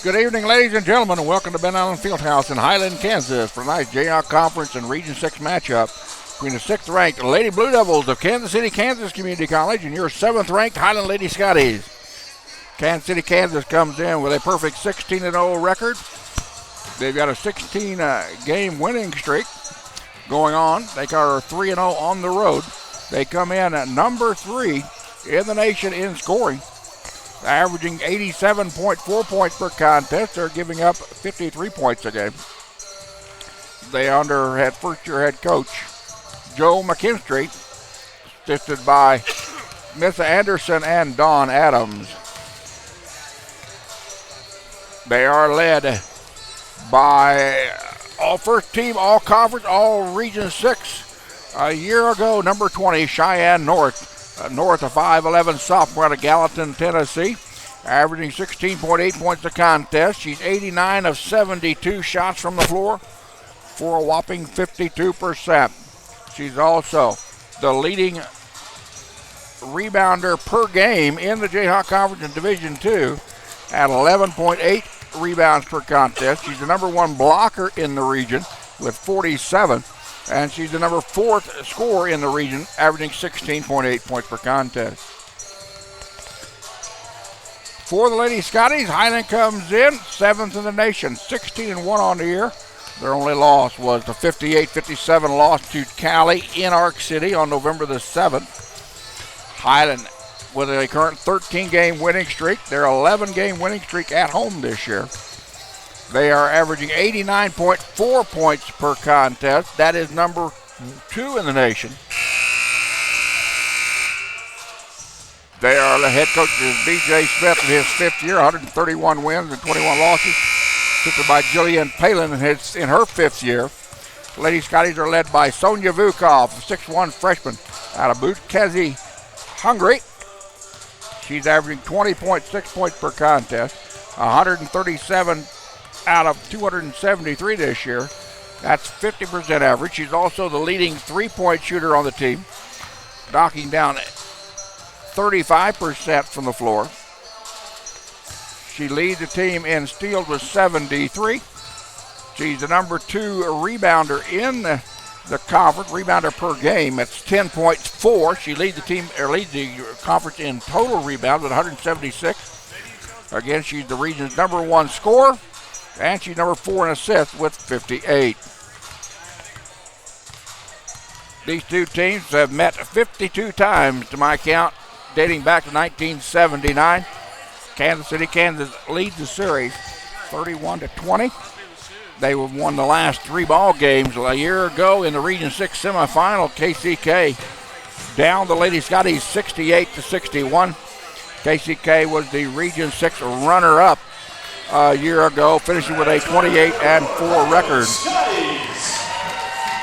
Good evening, ladies and gentlemen, and welcome to Ben Allen Fieldhouse in Highland, Kansas for tonight's JR Conference and Region 6 matchup between the 6th-ranked Lady Blue Devils of Kansas City, Kansas Community College and your 7th-ranked Highland Lady Scotties. Kansas City, Kansas comes in with a perfect 16-0 record. They've got a 16-game winning streak going on. They are 3-0 on the road. They come in at number 3 in the nation in scoring, averaging 87.4 points per contest. They're giving up 53 points a game. They had first-year head coach Joe McKinstry, assisted by Miss Anderson and Dawn Adams. They are led by all first team, all conference, all Region 6. A year ago, number 20, Cheyenne North. North, a 5'11 sophomore out of Gallatin, Tennessee, averaging 16.8 points a contest. She's 89 of 72 shots from the floor for a whopping 52%. She's also the leading rebounder per game in the Jayhawk Conference in Division II at 11.8 rebounds per contest. She's the number 1 blocker in the region with 47. And she's the number 4th scorer in the region, averaging 16.8 points per contest. For the Lady Scotties, Highland comes in 7th in the nation, 16-1 on the year. Their only loss was the 58-57 loss to Cali in Arc City on November the 7th. Highland with a current 13-game winning streak. Their 11-game winning streak at home this year. They are averaging 89.4 points per contest. That is number 2 in the nation. They are the head coach is B.J. Smith in his 5th year, 131 wins and 21 losses. Assisted by Jillian Palin in her 5th year. The Lady Scotties are led by Sonia Vukov, a 6'1 freshman out of Butkezi, Hungary. She's averaging 20.6 points per contest, 137 out of 273 this year. That's 50% average. She's also the leading three-point shooter on the team, knocking down 35% from the floor. She leads the team in steals with 73. She's the number 2 rebounder in the conference, rebounder per game. That's 10.4. She leads the conference in total rebounds with 176. Again, she's the region's number 1 scorer. And she's number 4 in assists with 58. These two teams have met 52 times to my count, dating back to 1979. Kansas City, Kansas leads the series 31-20. They have won the last 3 ball games. A year ago in the Region 6 semifinal, KCK down the Lady Scotties 68-61. KCK was the Region 6 runner-up a year ago, finishing with a 28-4 record.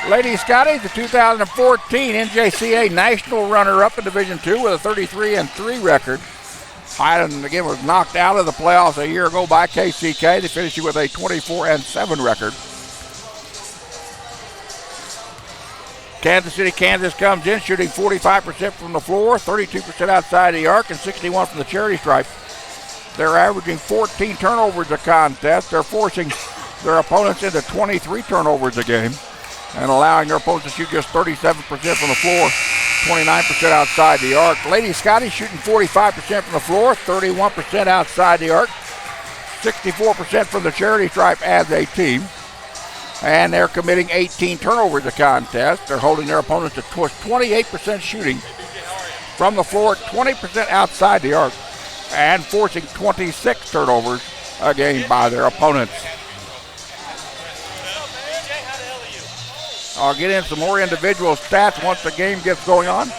Lady Scotties, the 2014 NJCA national runner-up in Division II with a 33-3 record. Highland, again, was knocked out of the playoffs a year ago by KCK. They finished with a 24-7 record. Kansas City, Kansas comes in shooting 45% from the floor, 32% outside the arc, and 61% from the charity stripe. They're averaging 14 turnovers a contest. They're forcing their opponents into 23 turnovers a game and allowing their opponents to shoot just 37% from the floor, 29% outside the arc. Lady Scotties shooting 45% from the floor, 31% outside the arc, 64% from the charity stripe as a team. And they're committing 18 turnovers a contest. They're holding their opponents to 28% shooting from the floor, 20% outside the arc, and forcing 26 turnovers a game by their opponents. I'll get in some more individual stats once the game gets going on.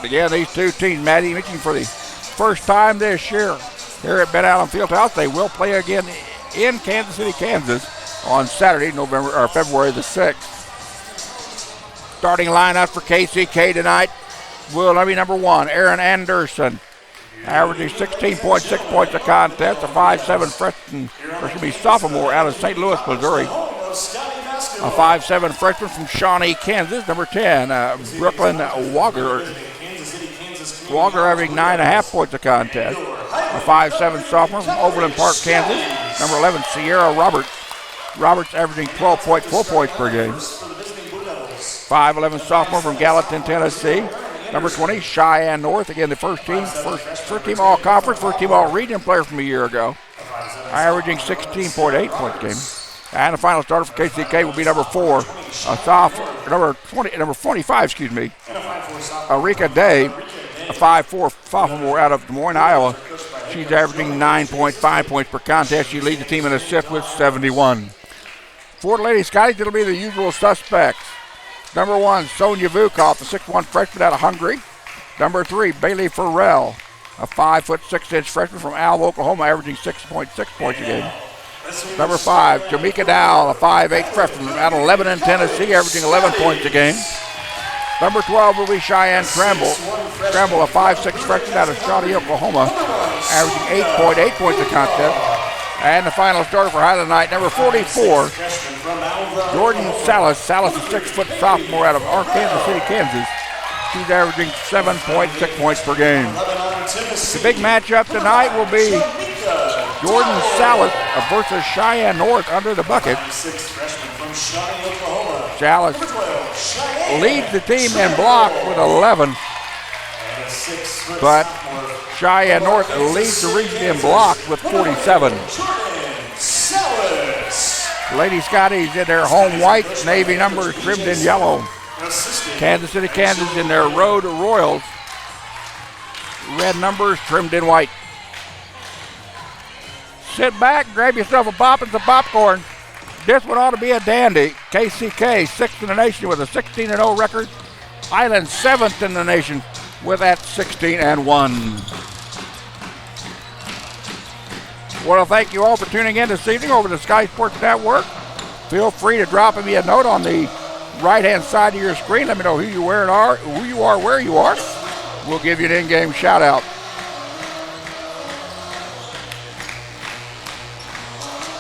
Again, these two teams, Maddie, meeting for the first time this year here at Ben Allen Fieldhouse. They will play again in Kansas City, Kansas on Saturday, February the 6th. Starting lineup for KCK tonight will be number 1, Erin Anderson, averaging 16.6 points a contest, a 5'7" sophomore out of St. Louis, Missouri. A 5'7" freshman from Shawnee, Kansas. Number 10, Brooklyn Wager. Wager averaging 9.5 points a contest. a 5'7" sophomore from Overland Park, Kansas. Number 11, Sierra Roberts. Roberts averaging 12.4 points per game. 5'11" sophomore from Gallatin, Tennessee. Number 20, Cheyenne North. Again, the first team all-conference, first team all-region player from a year ago. Averaging 16.8 points a game. And the final starter for KCK will be number 4, a sophomore, number 25, Erika Day, a 5'4" sophomore out of Des Moines, Iowa. She's averaging 9.5 points per contest. She leads the team in assists with 71. For the Lady Scotties, it'll be the usual suspects. Number 1, Sonia Vukov, the 6'1" freshman out of Hungary. Number 3, Bailey Farrell, a 5'6" freshman from Alva, Oklahoma, averaging 6.6 points a game. Number 5, Jamaica Dowell, a 5'8" freshman out of Lebanon, Tennessee, averaging 11 points a game. Number 12 will be Cheyenne Tramble, a 5'6" freshman out of Shawnee, Oklahoma, averaging 8.8 points a contest. And the final starter for Highland Night, number 44, Jordan Salas. Salas, a 6' sophomore out of Kansas City, Kansas. She's averaging 7.6 points per game. The big matchup tonight will be Jordan Salas versus Cheyenne North under the bucket. Salas leads the team in block with 11, but Cheyenne North leads the region in blocks with 47. Lady Scotties in their home white, navy numbers trimmed in yellow. Kansas City, Kansas in their road Royals, red numbers trimmed in white. Sit back, grab yourself a pop and some popcorn. This one ought to be a dandy. KCK, 6th in the nation with a 16-0 record. Highland, 7th in the nation with that 16-1. I want to thank you all for tuning in this evening over the Sky Sports Network. Feel free to drop me a note on the right-hand side of your screen. Let me know who you are, where you are. We'll give you an in-game shout-out.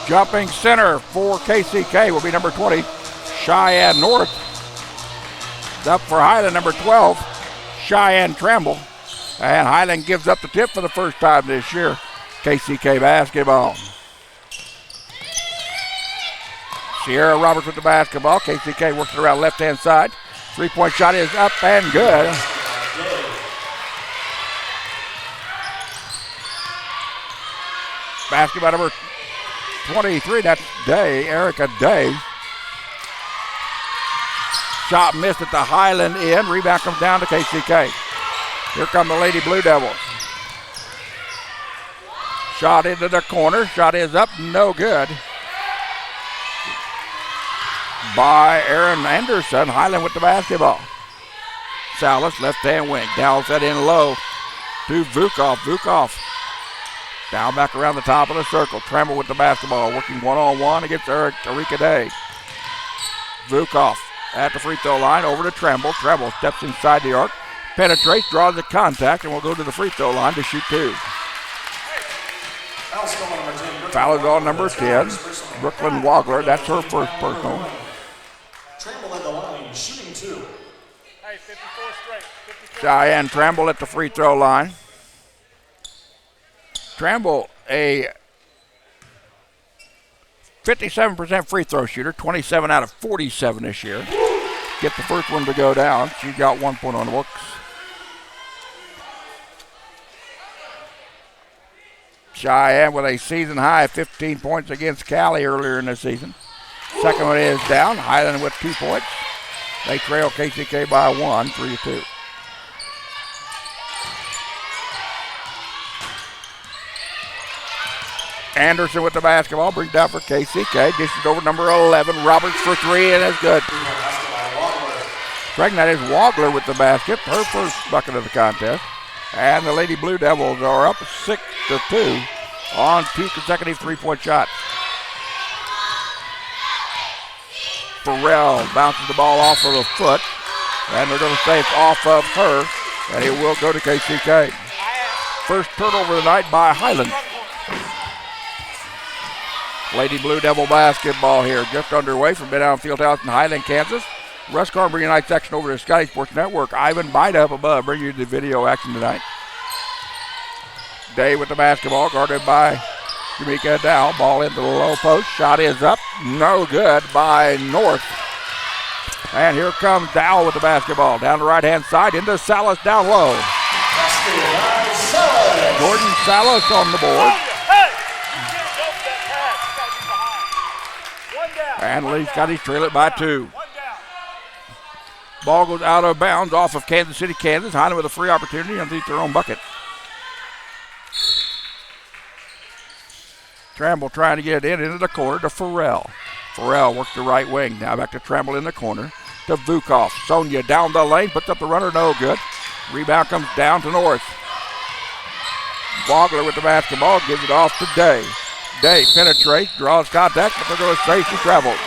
Jumping center for KCK will be number 20, Cheyenne North. Up for Highland, number 12, Cheyenne Tramble. And Highland gives up the tip for the first time this year. KCK basketball. Sierra Roberts with the basketball. KCK works it around left-hand side. Three-point shot is up and good. Basketball number 23, that's Day, Erica Day. Shot missed at the Highland end. Rebound comes down to KCK. Here come the Lady Blue Devils. Shot into the corner. Shot is up, no good. By Aaron Anderson. Highland with the basketball. Salas, left-hand wing. Dowell set in low to Vukov. Vukov down back around the top of the circle. Tramble with the basketball, working one-on-one against Erika Day. Vukov at the free throw line, over to Tramble. Tramble steps inside the arc, penetrates, draws the contact, and will go to the free throw line to shoot 2. Foul is on number 10, Brooklyn Wagler. That's her first personal. Tramble at the line, shooting 2. Hey, 54 straight. 54. Cheyenne Tramble at the free throw line. Tramble, a 57% free throw shooter, 27 out of 47 this year. Get the first one to go down. She got 1 point on the books. Cheyenne with a season high 15 points against Cali earlier in the season. Second one is down. Highland with 2 points. They trail KCK by 1, 3-2. Anderson with the basketball, brings down for KCK. Dishes over number 11, Roberts for 3, and that's good. That is Wagler with the basket, her first bucket of the contest. And the Lady Blue Devils are up 6-2 on 2 consecutive 3-point shots. Farrell bounces the ball off of the foot, and they're going to say it's off of her, and it will go to KCK. First turnover of the night by Highland. Lady Blue Devil basketball here, just underway from Baida Fieldhouse in Highland, Kansas. Russ Karn bringing tonight's action over to Sky Sports Network. Ivan Baida up above, bringing you the video action tonight. Day with the basketball, guarded by Jamaica Dow. Ball into the low post. Shot is up. No good by North. And here comes Dow with the basketball. Down the right-hand side into Salas down low. Jordan Salas on the board. And Lee's got his trail it by 2. Ball goes out of bounds off of Kansas City, Kansas. Highland with a free opportunity underneath their own bucket. Tramble trying to get it into the corner to Farrell. Farrell works the right wing. Now back to Tramble in the corner to Vukov. Sonia down the lane, puts up the runner, no good. Rebound comes down to North. Vogler with the basketball, gives it off to Day. Day penetrates, draws contact, but they're going to say she traveled.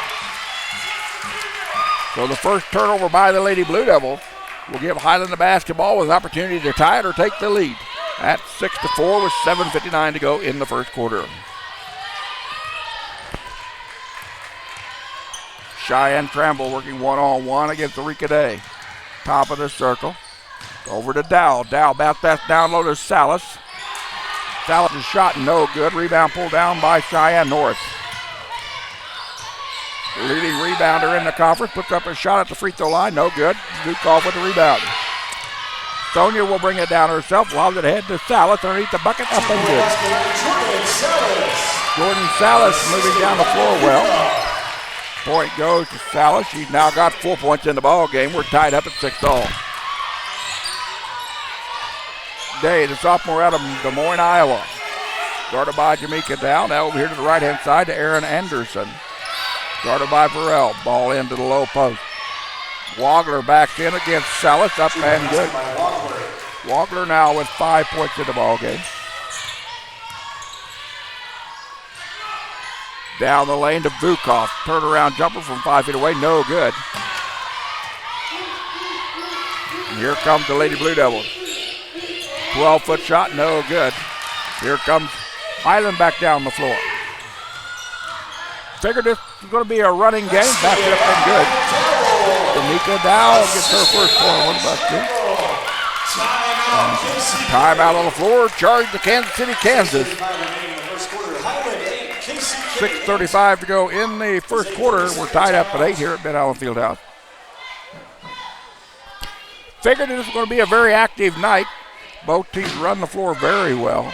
So the first turnover by the Lady Blue Devils will give Highland the basketball with an opportunity to tie it or take the lead at 6-4 with 7:59 to go in the first quarter. Cheyenne Tramble working one-on-one against Erika Day. Top of the circle. Over to Dow. Dow bounce pass down low to Salas. Salas' shot no good. Rebound pulled down by Cheyenne North. Leading rebounder in the conference puts up a shot at the free throw line. No good. Zukov with the rebound. Sonia will bring it down herself. Lobs it ahead to Salas underneath the bucket. Up and good. Jordan Salas moving down the floor well. Point goes to Salas. She's now got 4 points in the ball game. We're tied up at 6-all. Day, the sophomore out of Des Moines, Iowa. Guarded by Jamaica Dow. Now over here to the right-hand side to Aaron Anderson. Guarded by Farrell. Ball into the low post. Wagler backs in against Salas. Up and good. Wagler now with 5 points in the ball game. Down the lane to Vukov. Turnaround jumper from 5 feet away. No good. And here comes the Lady Blue Devils. 12-foot shot. No good. Here comes Highland back down the floor. Figured this was going to be a running game. Back it up and good. Jamaica Dow gets her first point. What about this? Timeout on the floor. Charge to Kansas City, Kansas. 6:35 to go in the first quarter. We're tied up at 8 here at Ben Allen Fieldhouse. Figured this was going to be a very active night. Both teams run the floor very well.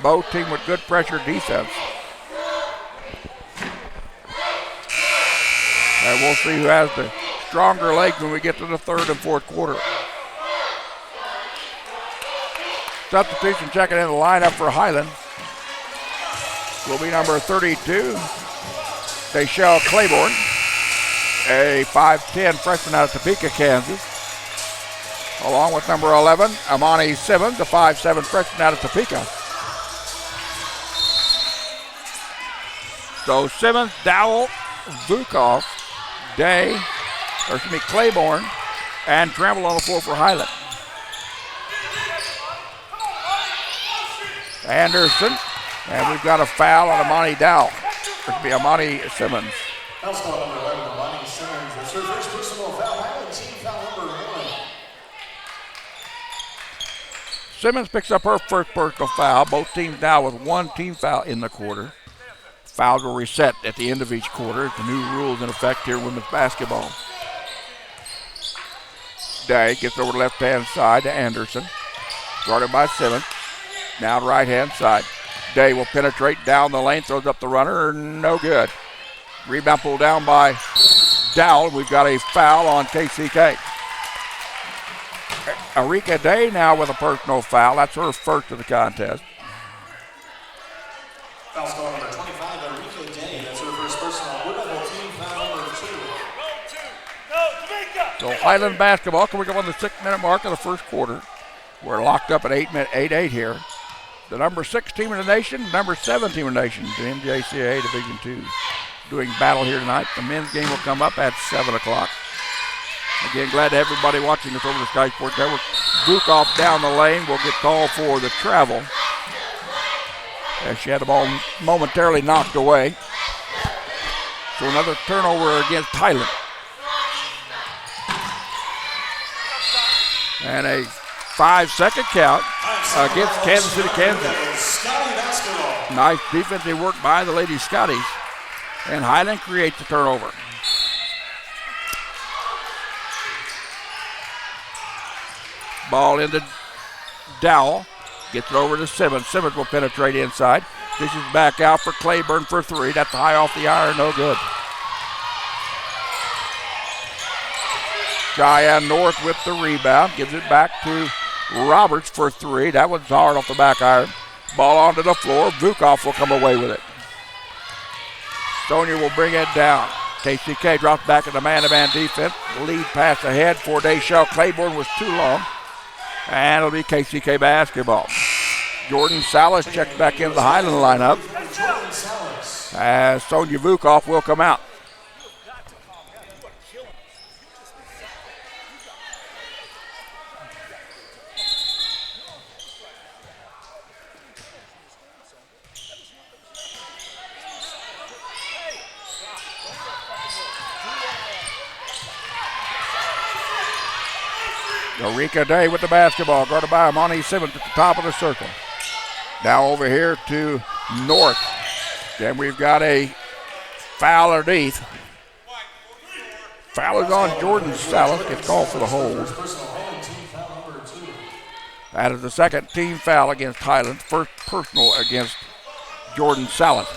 Both teams with good pressure defense. And we'll see who has the stronger legs when we get to the third and fourth quarter. Substitution checking in the lineup for Highland will be number 32, Deshelle Claiborne, a 5'10 freshman out of Topeka, Kansas. Along with number 11, Amani Simmons, a 5'7 freshman out of Topeka. So Simmons, Dowell, Vukov, Day, Claiborne, and Tramble on the floor for Highland. Anderson, and we've got a foul on Amani Dow. It could be Amani Simmons. Foul's called number 11, Amani Simmons. That's her first personal foul. Highland team foul number 1. Simmons picks up her first personal foul. Both teams now with one team foul in the quarter. Fouls will reset at the end of each quarter. The new rules in effect here in women's basketball. Day gets over the left-hand side to Anderson. Guarded by Simmons. Now right-hand side. Day will penetrate down the lane, throws up the runner, no good. Rebound pulled down by Dowell. We've got a foul on KCK. Erika Day now with a personal foul. That's her first of the contest. Foul's called number 25, Erika Day. That's her first personal. Woodlevel team foul number 2. Go, Jamaica! So Highland basketball coming up on the 6-minute mark of the first quarter. We're locked up at 8-8 here. The number 6 team in the nation, number 7 team in the nation, the NJCAA Division II, doing battle here tonight. The men's game will come up at 7 o'clock. Again, glad to have everybody watching us over the Sky Sports Network. Vukov down the lane will get called for the travel, as she had the ball momentarily knocked away. So another turnover against Highland. And a 5-second count against Kansas City, Kansas. Nice defensive work by the Lady Scotties. And Highland creates the turnover. Ball into Dowell. Gets it over to Simmons. Simmons will penetrate inside. Dishes back out for Claiborne for three. That's high off the iron. No good. Cheyenne North with the rebound. Gives it back to Roberts for three. That one's hard off the back iron. Ball onto the floor. Vukov will come away with it. Sonia will bring it down. KCK drops back in the man-to-man defense. Lead pass ahead for Deshelle. Claiborne was too long. And it'll be KCK basketball. Jordan Salas checks back into the Highland lineup. As Sonia Vukov will come out. Eureka Day with the basketball, guarded by Amani Simmons at the top of the circle. Now over here to North. Then we've got a foul underneath. Foul is on Jordan Salas. Gets called for the hold. That is the second team foul against Highland. First personal against Jordan Salas.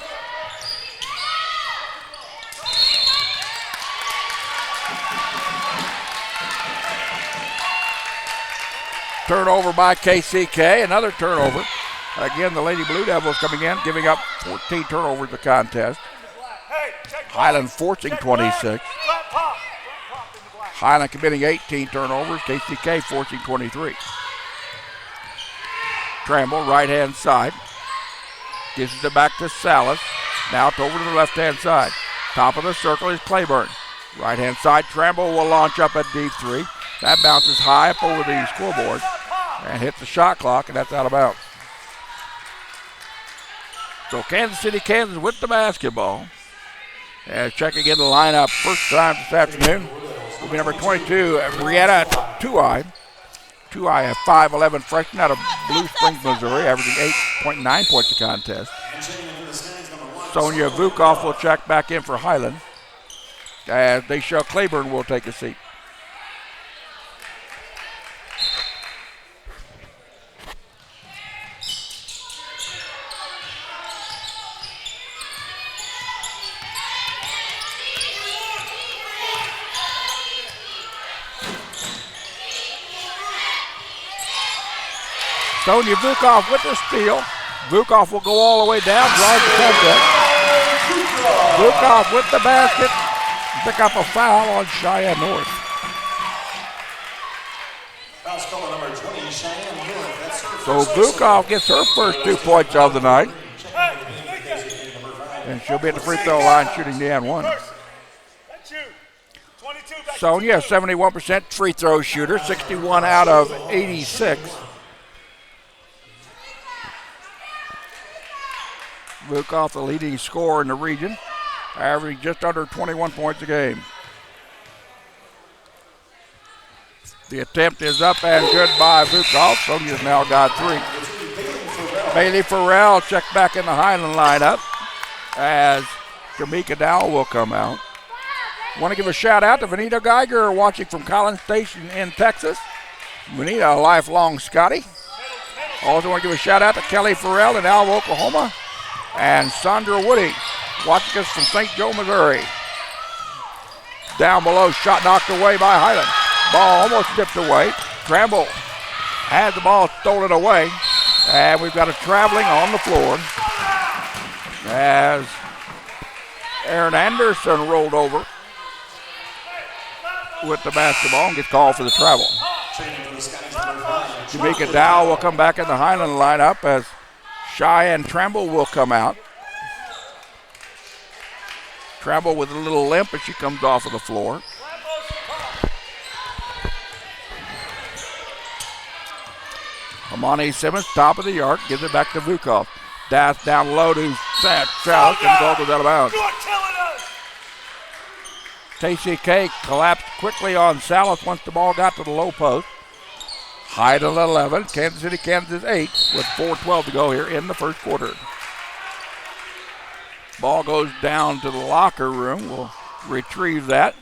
Turnover by KCK, another turnover. Again, the Lady Blue Devils coming in, giving up 14 turnovers the contest. Highland forcing 26. Highland committing 18 turnovers, KCK forcing 23. Tramble, right-hand side. Gives it back to Salas. Now it's over to the left-hand side. Top of the circle is Claiborne. Right-hand side, Tramble will launch up at deep three. That bounces high up over the scoreboard and hits the shot clock, and that's out of bounds. So Kansas City, Kansas with the basketball. And checking in the lineup first time this afternoon will be number 22, Brianna Tuai. Tuai, a 5'11 freshman out of Blue Springs, Missouri, averaging 8.9 points a contest. Sonia Vukov will check back in for Highland. As Deshelle Claiborne will take a seat. Sonia Vukov with the steal. Vukov will go all the way down, draws the contest. Vukov with the basket. Pick up a foul on Cheyenne North. Foul's calling number 20, Cheyenne North. So Vukov gets her first 2 points of the night. And she'll be at the free throw line shooting the and one. Sonia, 71% free throw shooter, 61 out of 86. Vukov, the leading scorer in the region, averaging just under 21 points a game. The attempt is up and good by Vukov. Sonia's now got three. Bailey Farrell checked back in the Highland lineup as Jamaica Dowell will come out. Want to give a shout out to Vanita Geiger watching from Collins Station in Texas. Vanita, a lifelong Scotty. Also want to give a shout out to Kelly Farrell in Alva, Oklahoma. And Sandra Woody watching us from St. Joe, Missouri. Down below, shot knocked away by Highland. Ball almost tipped away. Tramble had the ball stolen away. And we've got a traveling on the floor as Aaron Anderson rolled over with the basketball and gets called for the travel. Jamaica Dow will come back in the Highland lineup as Cheyenne Tramble will come out. Tramble with a little limp as she comes off of the floor. Amani Simmons, top of the arc, gives it back to Vukov. Dash down low to Salas, and the ball goes out of bounds. KCK collapsed quickly on Salas once the ball got to the low post. Highland 11, Kansas City, Kansas 8, with 4:12 to go here in the first quarter. Ball goes down to the locker room. We'll retrieve that.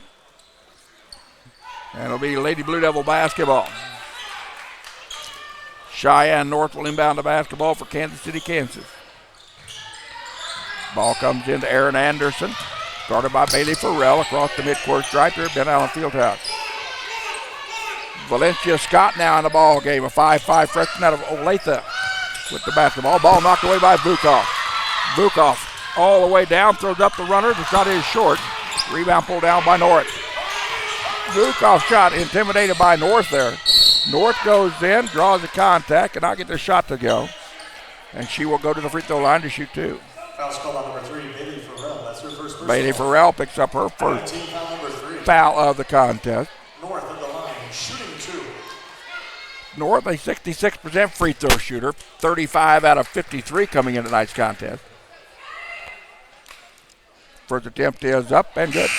And it'll be Lady Blue Devil basketball. Cheyenne North will inbound the basketball for Kansas City, Kansas. Ball comes into Aaron Anderson. Guarded by Bailey Farrell across the midcourt stripe here at Ben Allen Fieldhouse. Valencia Scott now in the ball game. A 5'5" freshman out of Olathe with the basketball. Ball knocked away by Vukov. Vukov all the way down, throws up the runner. The shot is short. Rebound pulled down by North. Vukov shot intimidated by North there. North goes in, draws the contact, and not get the shot to go. And she will go to the free throw line to shoot two. Foul's called on number 3, Bailey Farrell. That's her first personal. Bailey Farrell picks up her first Team foul number 3. foul of the contest. North of the line, shooting 2. North, a 66% free throw shooter, 35 out of 53 coming into tonight's contest. First attempt is up and good.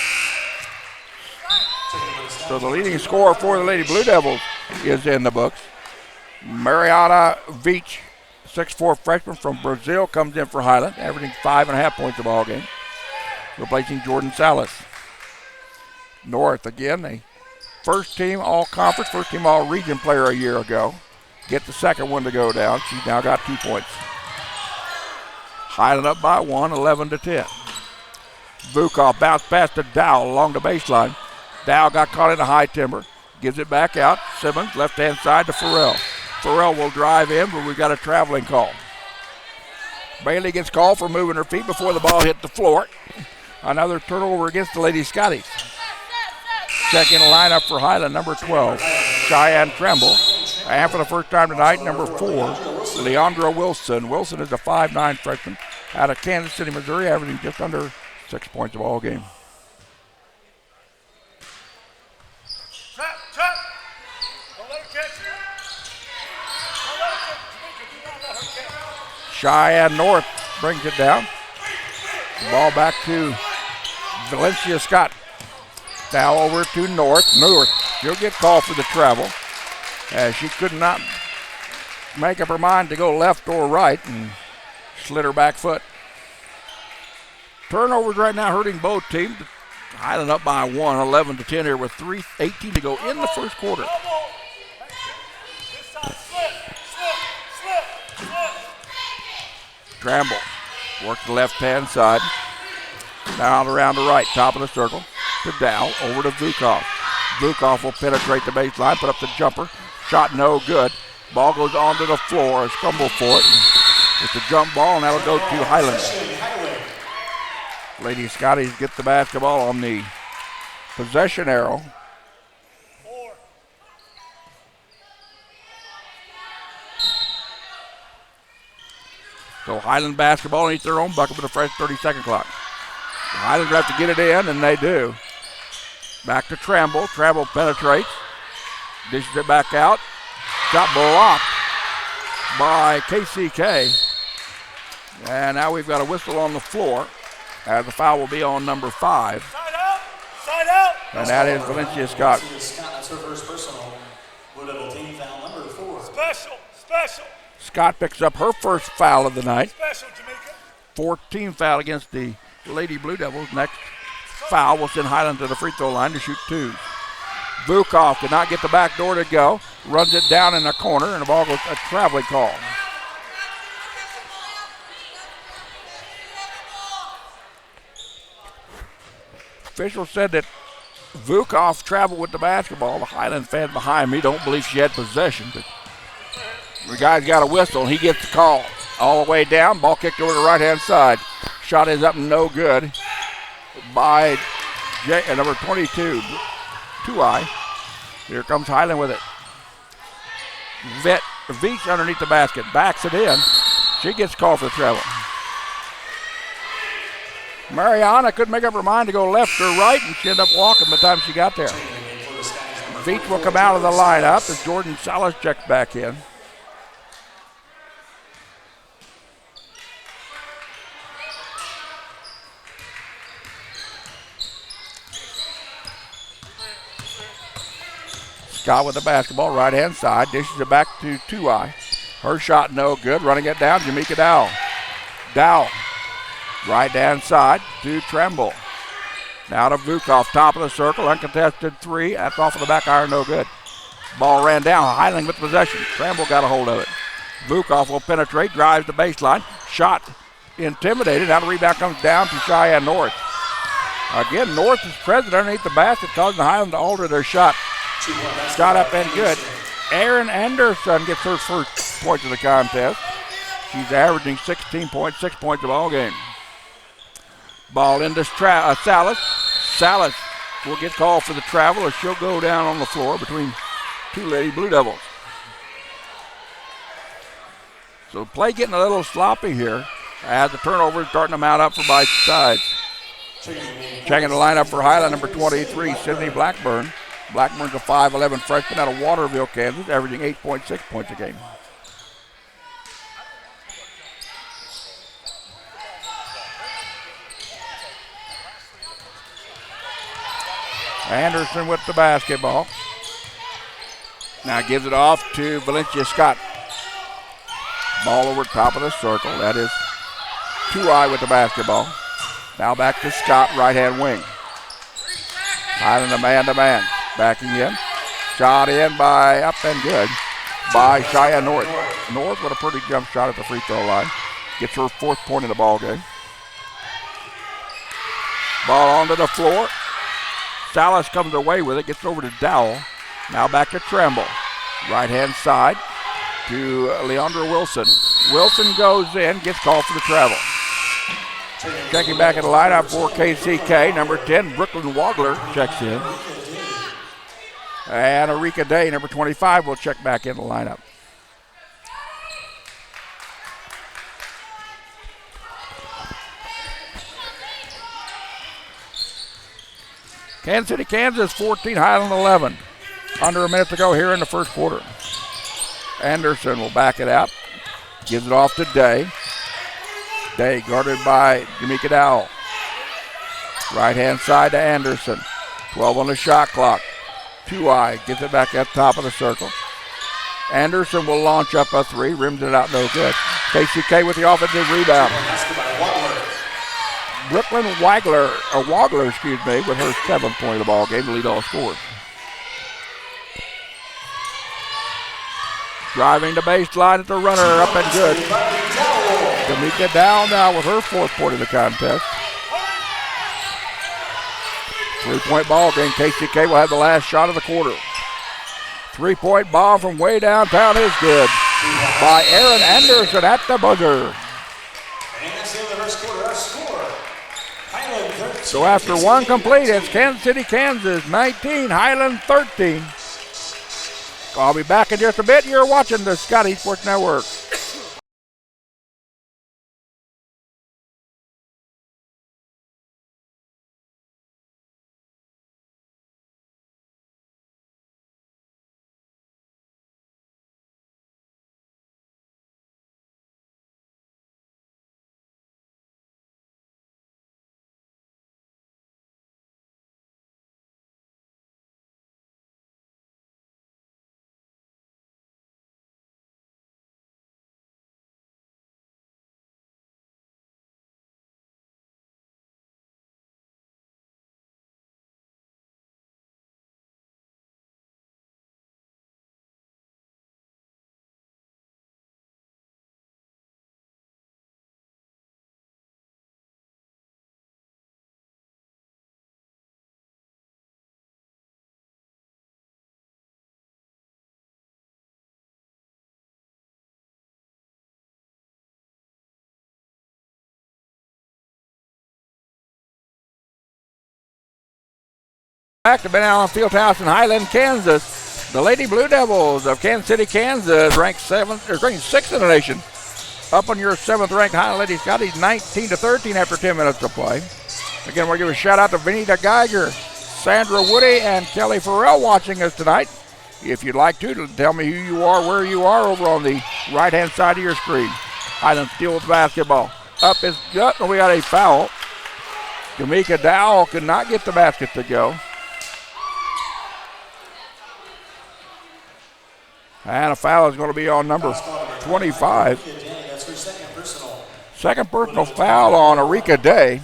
So the leading scorer for the Lady Blue Devils is in the books. Mariana Veach, 6'4" freshman from Brazil, comes in for Highland, averaging 5.5 points a ball game, replacing Jordan Salas. North, again, a first-team all-conference, first-team all-region player a year ago. Get the second one to go down. She's now got 2 points. Highland up by 1, 11-10. Vukov bounced past to Dow along the baseline. Dow got caught in a high timber. Gives it back out. Simmons, left-hand side to Farrell. Farrell will drive in, but we've got a traveling call. Bailey gets called for moving her feet before the ball hit the floor. Another turnover against the Lady Scotties. Checking the lineup for Highland, number 12, Cheyenne Tremble. And for the first time tonight, number 4, Leandra Wilson. Wilson is a 5'9" freshman out of Kansas City, Missouri, averaging just under 6 points a ball game. Cheyenne North brings it down. The ball back to Valencia Scott. Foul over to North. North, she'll get called for the travel, as she could not make up her mind to go left or right and slid her back foot. Turnovers right now hurting both teams. Highland up by 1, 11-10 here with 3:18 to go in the first quarter. Tramble works the left-hand side. Down around the right, top of the circle to Dow, over to Vukov. Vukov will penetrate the baseline, put up the jumper. Shot no good. Ball goes onto the floor, a scramble for it. It's a jump ball, and that'll go to Highland. Lady Scotties get the basketball on the possession arrow. So Highland basketball needs their own bucket with a fresh 30-second clock. Highland's going to have to get it in, and they do. Back to Tramble. Tramble penetrates. Dishes it back out. Shot blocked by KCK. And now we've got a whistle on the floor. The foul will be on number 5. Side out. Side out. And that is Valencia Scott. That's her first personal. Blue Devil team foul number 4. Special. Special. Scott picks up her first foul of the night. Special, Jamaica. 14 foul against the Lady Blue Devils. Next foul will send Highland to the free throw line to shoot 2. Vukov did not get the back door to go. Runs it down in the corner, and the ball goes a traveling call. Official said that Vukov traveled with the basketball. The Highland fan behind me don't believe she had possession, but the guy's got a whistle, and he gets the call. All the way down, ball kicked over to the right-hand side. Shot is up and no good by number 22, Tuai. Here comes Highland with it. Veach underneath the basket, backs it in. She gets called for the travel. Mariana couldn't make up her mind to go left or right, and she ended up walking by the time she got there. Veach will come out of the lineup as Jordan Salas checks back in. Scott with the basketball, right-hand side, dishes it back to Tuai. Her shot no good, running it down, Jamaica Dow. Dow Right hand side to Tremble. Now to Vukov, top of the circle, uncontested three. That's off of the back iron, no good. Ball ran down, Highland with possession. Tremble got a hold of it. Vukov will penetrate, drives the baseline. Shot intimidated. Now the rebound comes down to Cheyenne North. Again, North is present underneath the basket, causing Highland to alter their shot. Shot up and good. Erin Anderson gets her first point of the contest. She's averaging 16.6 points a ball game. Ball into Salas. Salas will get called for the travel as she'll go down on the floor between two Lady Blue Devils. So play getting a little sloppy here as the turnover is starting to mount up for both sides. Checking the lineup for Highland, number 23, Sydney Blackburn. Blackburn's a 5'11 freshman out of Waterville, Kansas, averaging 8.6 points a game. Anderson with the basketball. Now gives it off to Valencia Scott. Ball over top of the circle. That is 2I with the basketball. Now back to Scott, right-hand wing. Highland a man-to-man. Backing in. Shot in by up and good by Cheyenne North. North with a pretty jump shot at the free throw line. Gets her fourth point in the ball game. Ball onto the floor. Salas comes away with it, gets over to Dowell. Now back to Tremble. Right-hand side to Leandra Wilson. Wilson goes in, gets called for the travel. Checking back at the lineup for KCK, number 10, Brooklyn Wagler checks in. And Erika Day, number 25, will check back in the lineup. Kansas City, Kansas, 14, Highland 11. Under a minute to go here in the first quarter. Anderson will back it out. Gives it off to Day. Day guarded by Jamaica Dowell. Right-hand side to Anderson. 12 on the shot clock. 2I gets it back at the top of the circle. Anderson will launch up a three. Rims it out, no good. KCK with the offensive rebound. Brooklyn Wagler, with her 7th point of the ball game to lead all scores. Driving the baseline at the runner, up and good. Jamaica Dowell now with her 4th point of the contest. 3-point ball game. KCK will have the last shot of the quarter. 3-point ball from way downtown is good by Erin Anderson at the buzzer. So after one complete, it's Kansas City, Kansas 19, Highland 13. I'll be back in just a bit. You're watching the Scotty Sports Network. Back to Ben Allen Fieldhouse in Highland, Kansas. The Lady Blue Devils of Kansas City, Kansas, ranked 6th in the nation. Up on your 7th-ranked Highland Lady Scotties, 19-13 after 10 minutes to play. Again, we'll give a shout-out to Venita Geiger, Sandra Woody, and Kelly Farrell watching us tonight. If you'd like to tell me who you are, where you are, over on the right-hand side of your screen. Highland steals with the basketball. Up is gut, and we got a foul. Jamaica Dowell could not get the basket to go. And a foul is going to be on number 25. Second personal foul on Arika Day.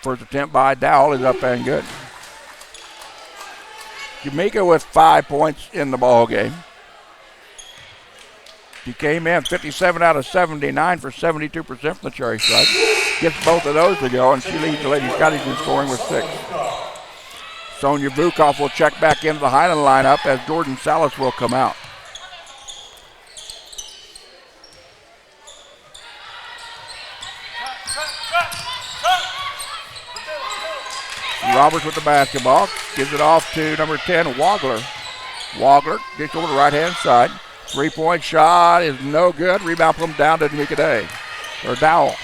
First attempt by Dowell is up and good. Jamaica with 5 points in the ball game. She came in 57 out of 79 for 72% from the cherry stripe. Gets both of those to go, and she leads the Lady Scotties in scoring with 6. Sonia Vukov will check back into the Highland lineup as Jordan Salas will come out. Roberts with the basketball, gives it off to number 10, Wagler. Wagler gets over the right-hand side. 3-point shot is no good. Rebound from down to Jamaica Day, or Dowell.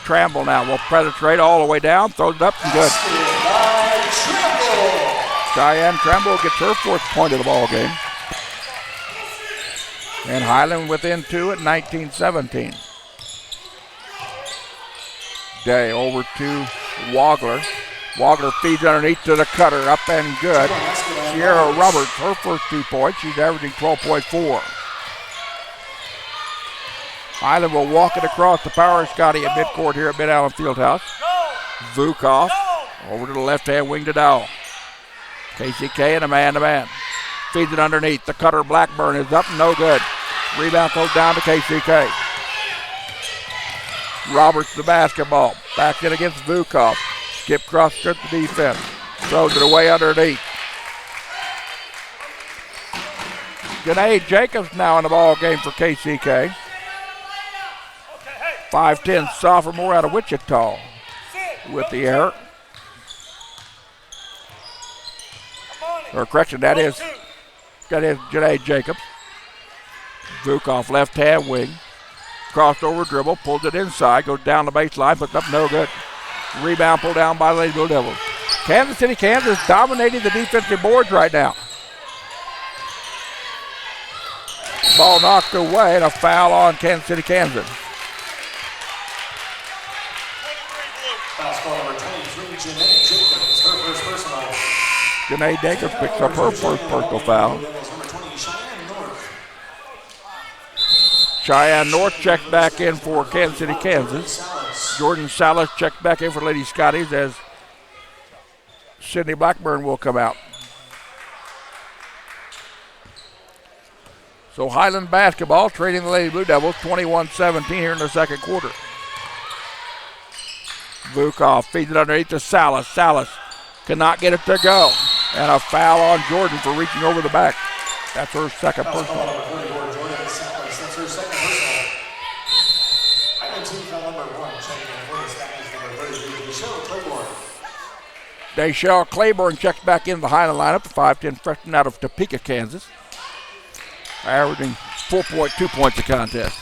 Tramble now will penetrate all the way down, throws it up and good. Cheyenne Tramble gets her 4th point of the ball game. And Highland within 2 at 19-17. Day over to Wagler. Wagler feeds underneath to the cutter, up and good. Sierra Roberts, her first 2 points. She's averaging 12.4. Highland will walk it across the power Scotty at midcourt here at Mid Allen Fieldhouse. Vukov over to the left-hand wing to Dowell. KCK and a man-to-man. Feeds it underneath. The cutter Blackburn is up, no good. Rebound goes down to KCK. Roberts the basketball. Back in against Vukov. Skip cross strip the defense. Throws it away underneath. Janae Jacobs now in the ball game for KCK. 5'10" sophomore out of Wichita with the error. Or correction, that is Janae Jacobs. Vukov left-hand wing. Crossed over dribble, pulls it inside, goes down the baseline, puts up no good. Rebound pulled down by the Lady Blue Devils. Kansas City, Kansas dominating the defensive boards right now. Ball knocked away and a foul on Kansas City, Kansas. Foul score number 23, Janae Jacobs, her first personal. Janae Jacobs picks up her first personal foul. Number 20, Cheyenne North. Cheyenne North checks back in for Kansas City, Kansas. Jordan Salas checks back in for Lady Scotties as Sydney Blackburn will come out. So Highland basketball trading the Lady Blue Devils 21-17 here in the second quarter. Vukov feeds it underneath to Salas. Salas cannot get it to go. And a foul on Jordan for reaching over the back. That's her second personal. That's her second personal. Highland team foul number 1, checking in for the Scotties, number 33, Deshelle Claiborne. Deshelle Claiborne checks back in the Highland lineup, the 5'10" freshman out of Topeka, Kansas. Averaging 4.2 points a contest.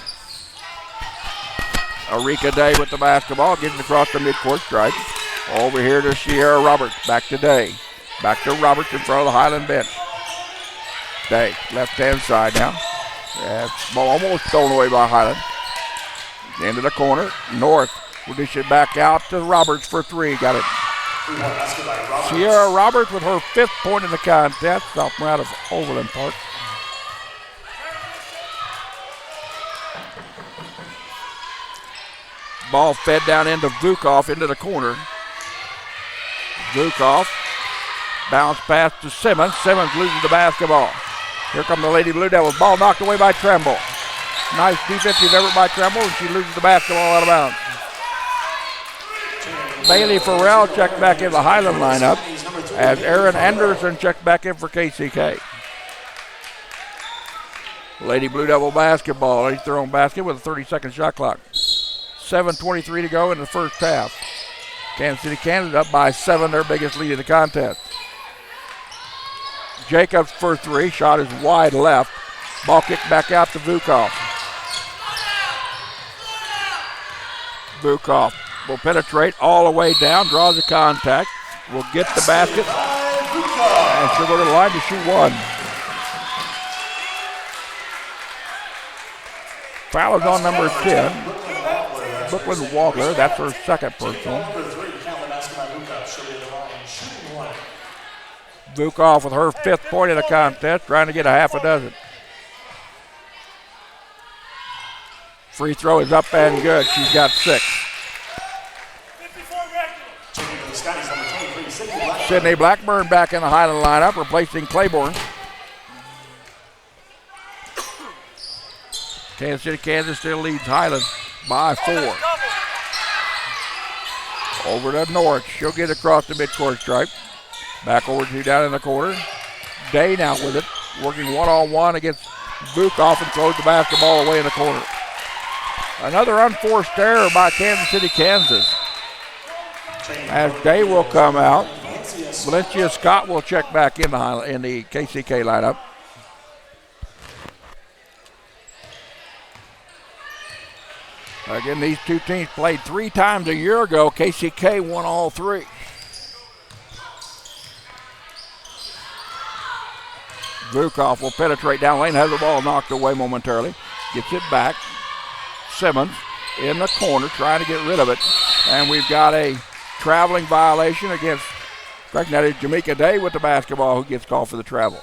Arika Day with the basketball, getting across the midcourt stripe. Over here to Sierra Roberts, back to Day. Back to Roberts in front of the Highland bench. Day, left-hand side now. Ball almost thrown away by Highland. Into the corner. North will dish it back out to Roberts for 3. Got it. Sierra Roberts with her 5th point in the contest. Sophomore out of Overland Park. Ball fed down into Vukov into the corner. Vukov. Bounce pass to Simmons. Simmons loses the basketball. Here come the Lady Blue Devils. Ball knocked away by Tremble. Nice defensive effort by Tremble, and she loses the basketball out of bounds. Bailey Farrell checked back in the Highland lineup as Aaron Anderson checked back in for KCK. Lady Blue Devil basketball. He's their own basket with a 30-second shot clock. 7:23 to go in the first half. Kansas City, Kansas up by 7, their biggest lead in the contest. Jacobs for 3. Shot is wide left. Ball kicked back out to Vukov. Vukov will penetrate all the way down, draws the contact, will get the basket, and she'll go to the line to shoot 1. Foul is on number 10. Brooklyn Wagler, that's her second personal. Vukov with her 5th point in the contest, trying to get a half a dozen. Free throw is up and good. She's got 6. 54 regular. Checking for the Scotties, number 23, Sydney Blackburn. Sydney Blackburn back in the Highland lineup, replacing Claiborne. Kansas City, Kansas still leads Highland by 4. Over to North. She'll get across the midcourt stripe. Back over to down in the corner. Day now with it, working one-on-one against Vukov and throws the basketball away in the corner. Another unforced error by Kansas City, Kansas. As Day will come out, Valencia Scott will check back in the KCK lineup. Again, these two teams played 3 times a year ago. KCK won all 3. Vukov will penetrate down lane, has the ball knocked away momentarily. Gets it back. Simmons in the corner trying to get rid of it. And we've got a traveling violation against, that is Jamaica Day with the basketball who gets called for the travel.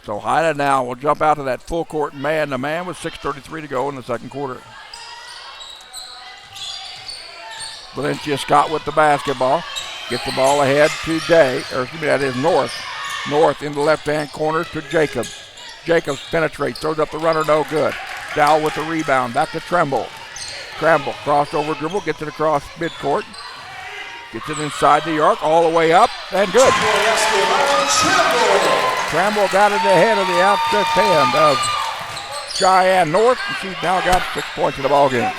So Highland now will jump out to that full court man-to-man with 6:33 to go in the second quarter. Valencia Scott with the basketball. Gets the ball ahead to Day, or excuse me, that is North. North in the left-hand corner to Jacobs. Jacobs penetrates, throws up the runner, no good. Dowell with the rebound, back to Tremble. Tremble, crossover dribble, gets it across midcourt. Gets it inside the arc, all the way up, and good. Tremble got it ahead of the outstretched hand of Cheyenne North, and she's now got 6 points in the ballgame.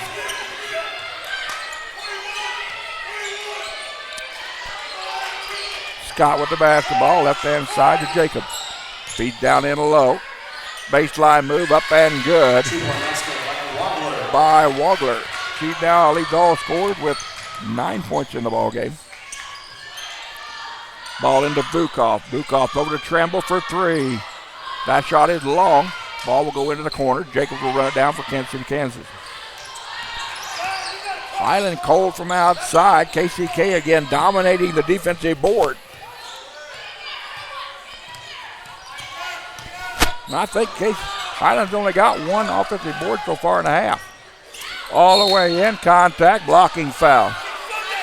Scott with the basketball, left-hand side to Jacobs. Feeds down in low. Baseline move, up and good by Wagler. She now leads all scorers with 9 points in the ballgame. Ball into Vukov. Vukov over to Tremble for 3. That shot is long. Ball will go into the corner. Jacobs will run it down for Kansas City, Kansas. Highland cold from outside. KCK again dominating the defensive board. And I think Highland's only got 1 offensive board so far in a half. All the way in, contact, blocking foul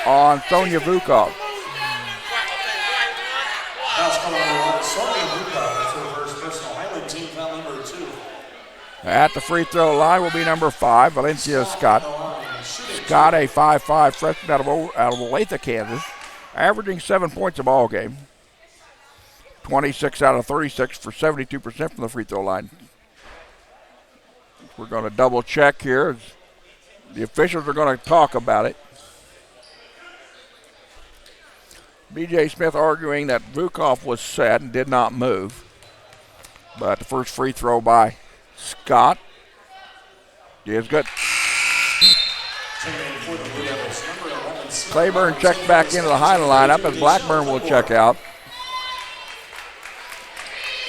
on Sonia Vukov. Foul's coming on Sonia Vukov. That's her first personal Highland team foul number 2. At the free throw line will be number 5, Valencia Scott. Scott, a 5'5" freshman out of Olathe, Kansas, averaging 7 points a ball game. 26 out of 36 for 72% from the free throw line. We're going to double check here. The officials are going to talk about it. B.J. Smith arguing that Vukov was set and did not move. But the first free throw by Scott is good. Claiborne checked back into the Highland lineup as Blackburn will check out.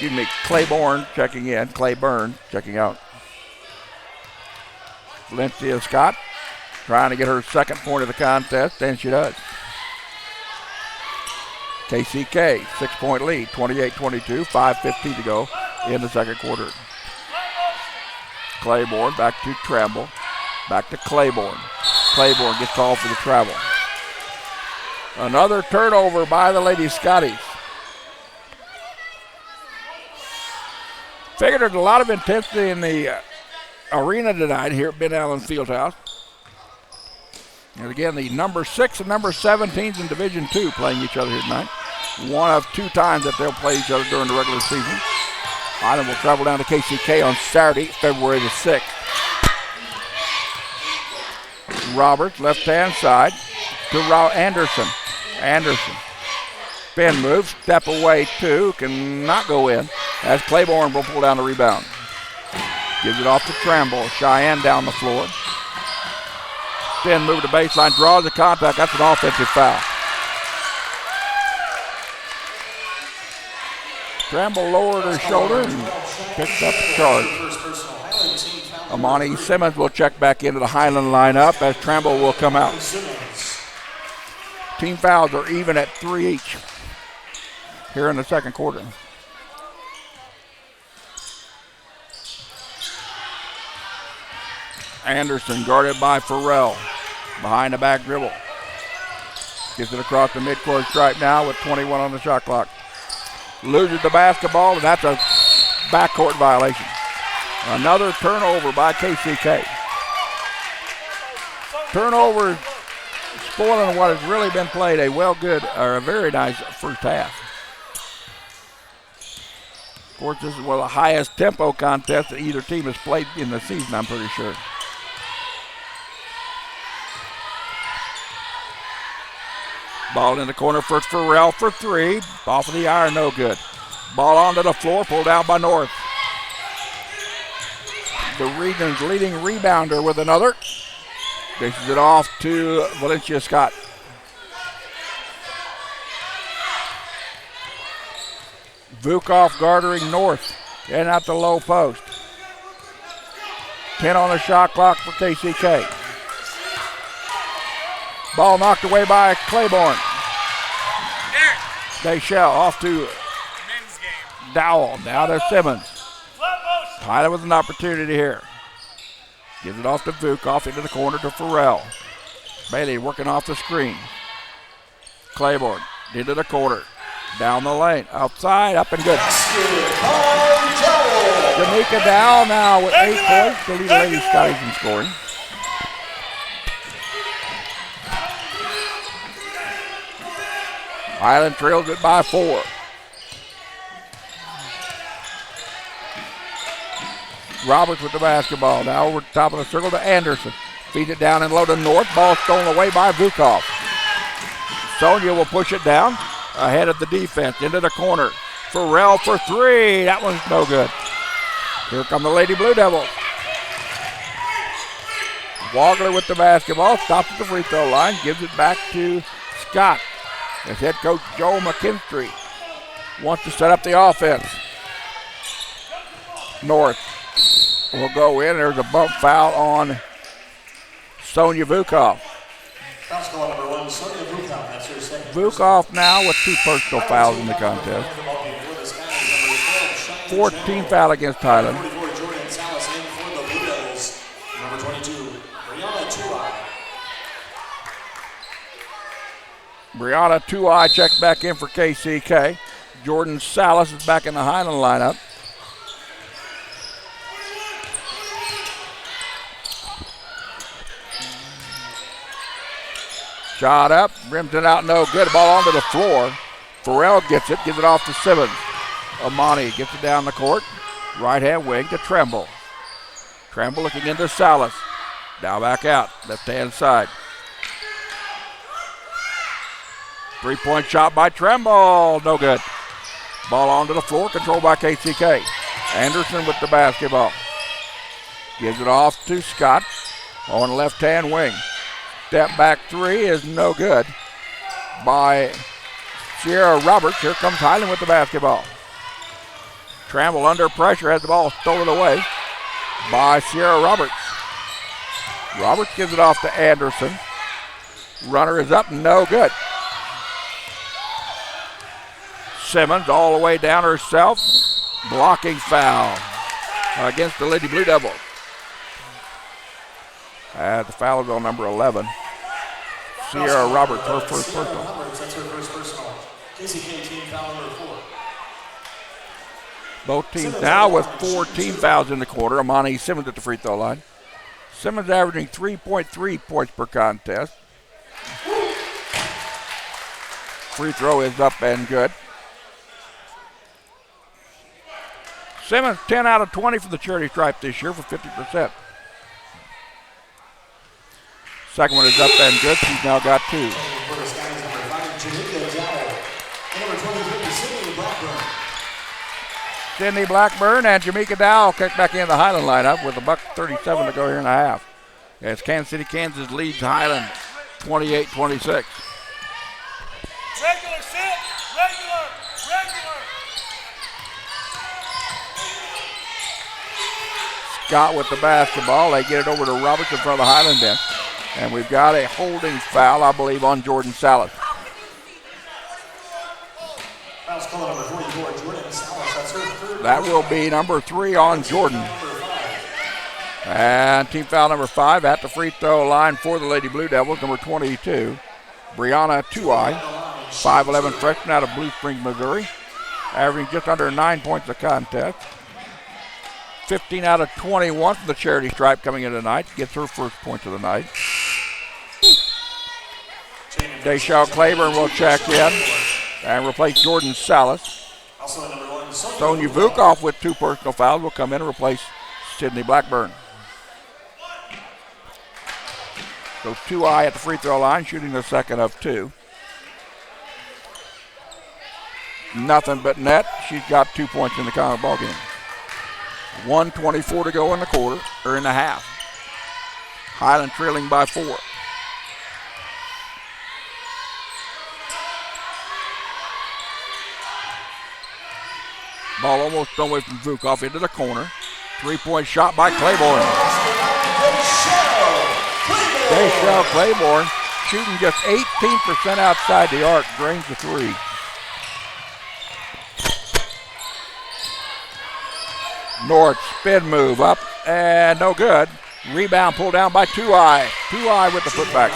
Excuse me, Claiborne checking in. Claiborne checking out. Valencia Scott trying to get her second point of the contest, and she does. KCK, 6-point lead, 28-22, 5:15 to go in the second quarter. Claiborne back to Tremble, back to Claiborne. Claiborne gets called for the travel. Another turnover by the Lady Scotties. Figured there's a lot of intensity in the arena tonight here at Ben Allen Fieldhouse. And again, the number 6 and number 17s in Division II playing each other here tonight. One of 2 times that they'll play each other during the regular season. Highland will travel down to KCK on Saturday, February the 6th. Roberts, left-hand side to Anderson. Anderson. Spin move, step away 2, cannot go in. As Claiborne will pull down the rebound. Gives it off to Tremble. Cheyenne down the floor. Spin move to baseline, draws the contact. That's an offensive foul. Tremble lowered her shoulder and picked up the charge. Amani Simmons will check back into the Highland lineup as Tremble will come out. Team fouls are even at 3 each here in the second quarter. Anderson guarded by Farrell. Behind the back dribble. Gets it across the midcourt stripe now with 21 on the shot clock. Loses the basketball, and that's a backcourt violation. Another turnover by KCK. Turnover spoiling what has really been played a very nice first half. Of course, this is one of the highest tempo contests that either team has played in the season, I'm pretty sure. Ball in the corner for Farrell for three. Off of the iron, no good. Ball onto the floor, pulled down by North. The region's leading rebounder with another. Dishes it off to Valencia Scott. Vukov guarding North and at the low post. 10 on the shot clock for KCK. Ball knocked away by Claiborne. They shall off to Dowell. Now to Simmons. Tyler with an opportunity here. Gives it off to Vukov into the corner to Farrell. Bailey working off the screen. Claiborne into the corner. Down the lane. Outside. Up and good. Jamaica Dowell now with 8 points to lead the Lady Scotties in scoring. Highland trails it by 4. Roberts with the basketball. Now over the top of the circle to Anderson. Feeds it down and low to North. Ball stolen away by Vukov. Sonia will push it down ahead of the defense into the corner. Farrell for 3. That one's no good. Here come the Lady Blue Devils. Wagler with the basketball. Stops at the free throw line. Gives it back to Scott. As head coach Joe McKinstry wants to set up the offense. North will go in. There's a bump foul on Sonia Vukov. Foul number 1, Sonia Vukov. That's her second. Vukov now with 2 personal fouls in the contest. 14 foul against Highland. Jordan Salas in for the Blue Devils. Number 22, Brianna Tuai checks back in for KCK. Jordan Salas is back in the Highland lineup. Shot up, rims it out, no good. Ball onto the floor. Farrell gets it, gives it off to Simmons. Amani gets it down the court. Right hand wing to Tremble. Tremble looking into Salas. Now back out, left hand side. 3-point shot by Tremble, no good. Ball onto the floor, controlled by KCK. Anderson with the basketball. Gives it off to Scott on the left hand wing. Step back 3 is no good by Sierra Roberts. Here comes Highland with the basketball. Tremble under pressure, has the ball stolen away by Sierra Roberts. Roberts gives it off to Anderson. Runner is up, no good. Simmons all the way down herself. Blocking foul against the Lady Blue Devils. The foul is on number 11. Sierra Roberts, her first personal. That's her first personal. KCK team foul number 4. Both teams now with 14 fouls in the quarter. Amani Simmons at the free throw line. Simmons averaging 3.3 points per contest. Free throw is up and good. Simmons 10 out of 20 for the charity stripe this year for 50%. Second one is up and good. She's now got 2. Sydney Blackburn and Jamaica Dowell kick back in the Highland lineup with $1:37 to go here in the half. As Kansas City, Kansas leads Highland 28-26. Regular set, regular. Scott with the basketball. They get it over to Roberts in front of the Highland bench. And we've got a holding foul, I believe, on Jordan Salas. Foul's called number 44, Jordan Salas. That's her third. That will be number 3 on Jordan. And team foul number 5 at the free throw line for the Lady Blue Devils, number 22, Brianna Tuai, 5'11" freshman out of Blue Springs, Missouri, averaging just under 9 points a contest. 15 out of 21 from the charity stripe coming in tonight. Gets her first points of the night. Deshelle Claiborne will check in and replace Jordan Salas. Sonia Vukov with 2 personal fouls will come in and replace Sydney Blackburn. So Tuai at the free throw line, shooting the second of 2. Nothing but net. She's got 2 points in the ball game. 1:24 to go in the quarter, or in the half. Highland trailing by 4. Ball almost thrown away from Vukov into the corner. 3-point shot by Claiborne. Deshelle Claiborne shooting just 18% outside the arc, drains the 3. North spin move up and no good. Rebound pulled down by Tuai. Tuai with the putback.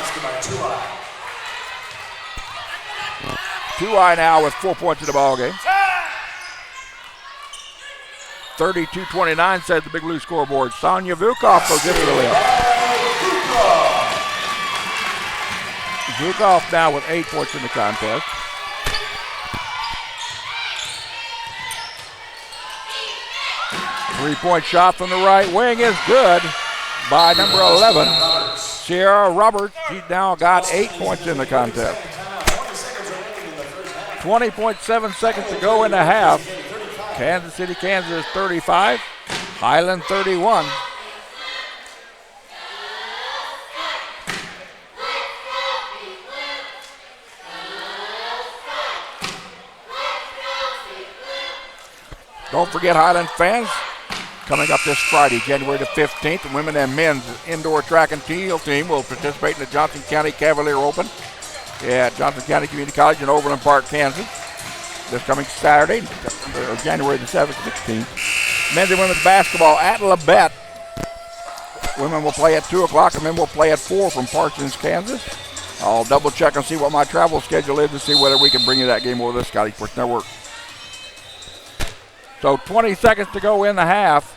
Tuai now with 4 points in the ball game. 32-29 says the Big Blue scoreboard. Sonia Vukov goes into the layup. Vukov now with 8 points in the contest. Three-point shot from the right wing is good by number 11, Sierra Roberts. She's now got 8 points in the contest. 20.7 seconds to go in the half. Kansas City, Kansas 35, Highland 31. Don't forget, Highland fans, coming up this Friday, January the 15th, the women and men's indoor track and field team will participate in the Johnson County Cavalier Open at Johnson County Community College in Overland Park, Kansas. This coming Saturday, January the 7th, 16th. Men's and women's basketball at Labette. Women will play at 2 o'clock and men will play at 4 from Parsons, Kansas. I'll double check and see what my travel schedule is to see whether we can bring you that game over the Scotty Sports Network. So 20 seconds to go in the half.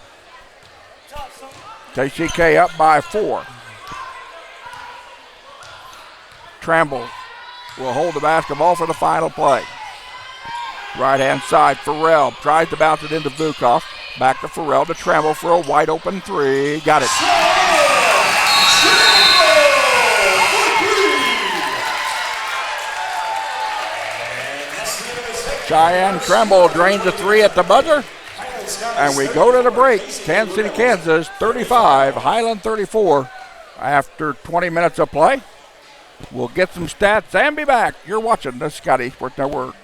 KCK up by 4. Tramble will hold the basketball for the final play. Right-hand side, Farrell tries to bounce it into Vukov. Back to Farrell to Tramble for a wide-open 3. Got it. Cheyenne Tramble drains the 3 at the buzzer. And we go to the break. Kansas City, Kansas 35, Highland 34 after 20 minutes of play. We'll get some stats and be back. You're watching the Scotty Sports Network.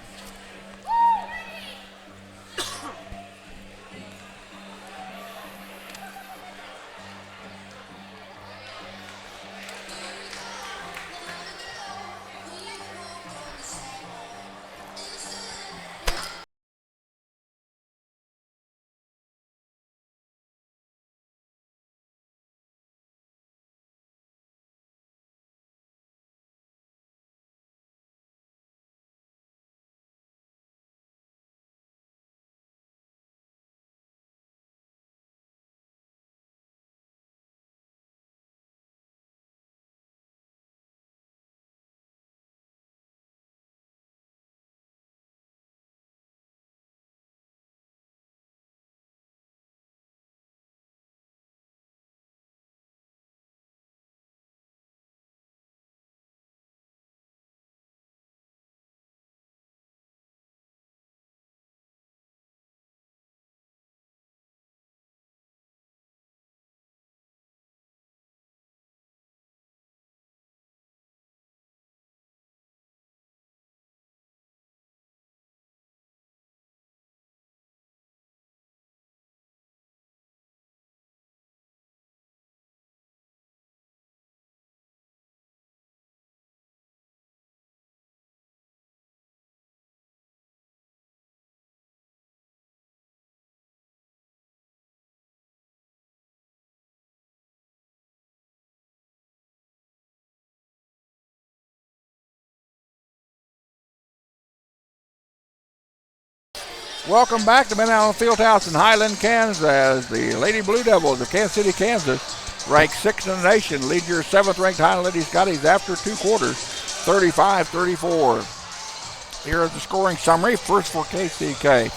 Welcome back to Ben Allen Fieldhouse in Highland, Kansas. The Lady Blue Devils of Kansas City, Kansas, ranked 6th in the nation, lead your 7th-ranked Highland Lady Scotties after 2 quarters, 35-34. Here is the scoring summary. First for KCK.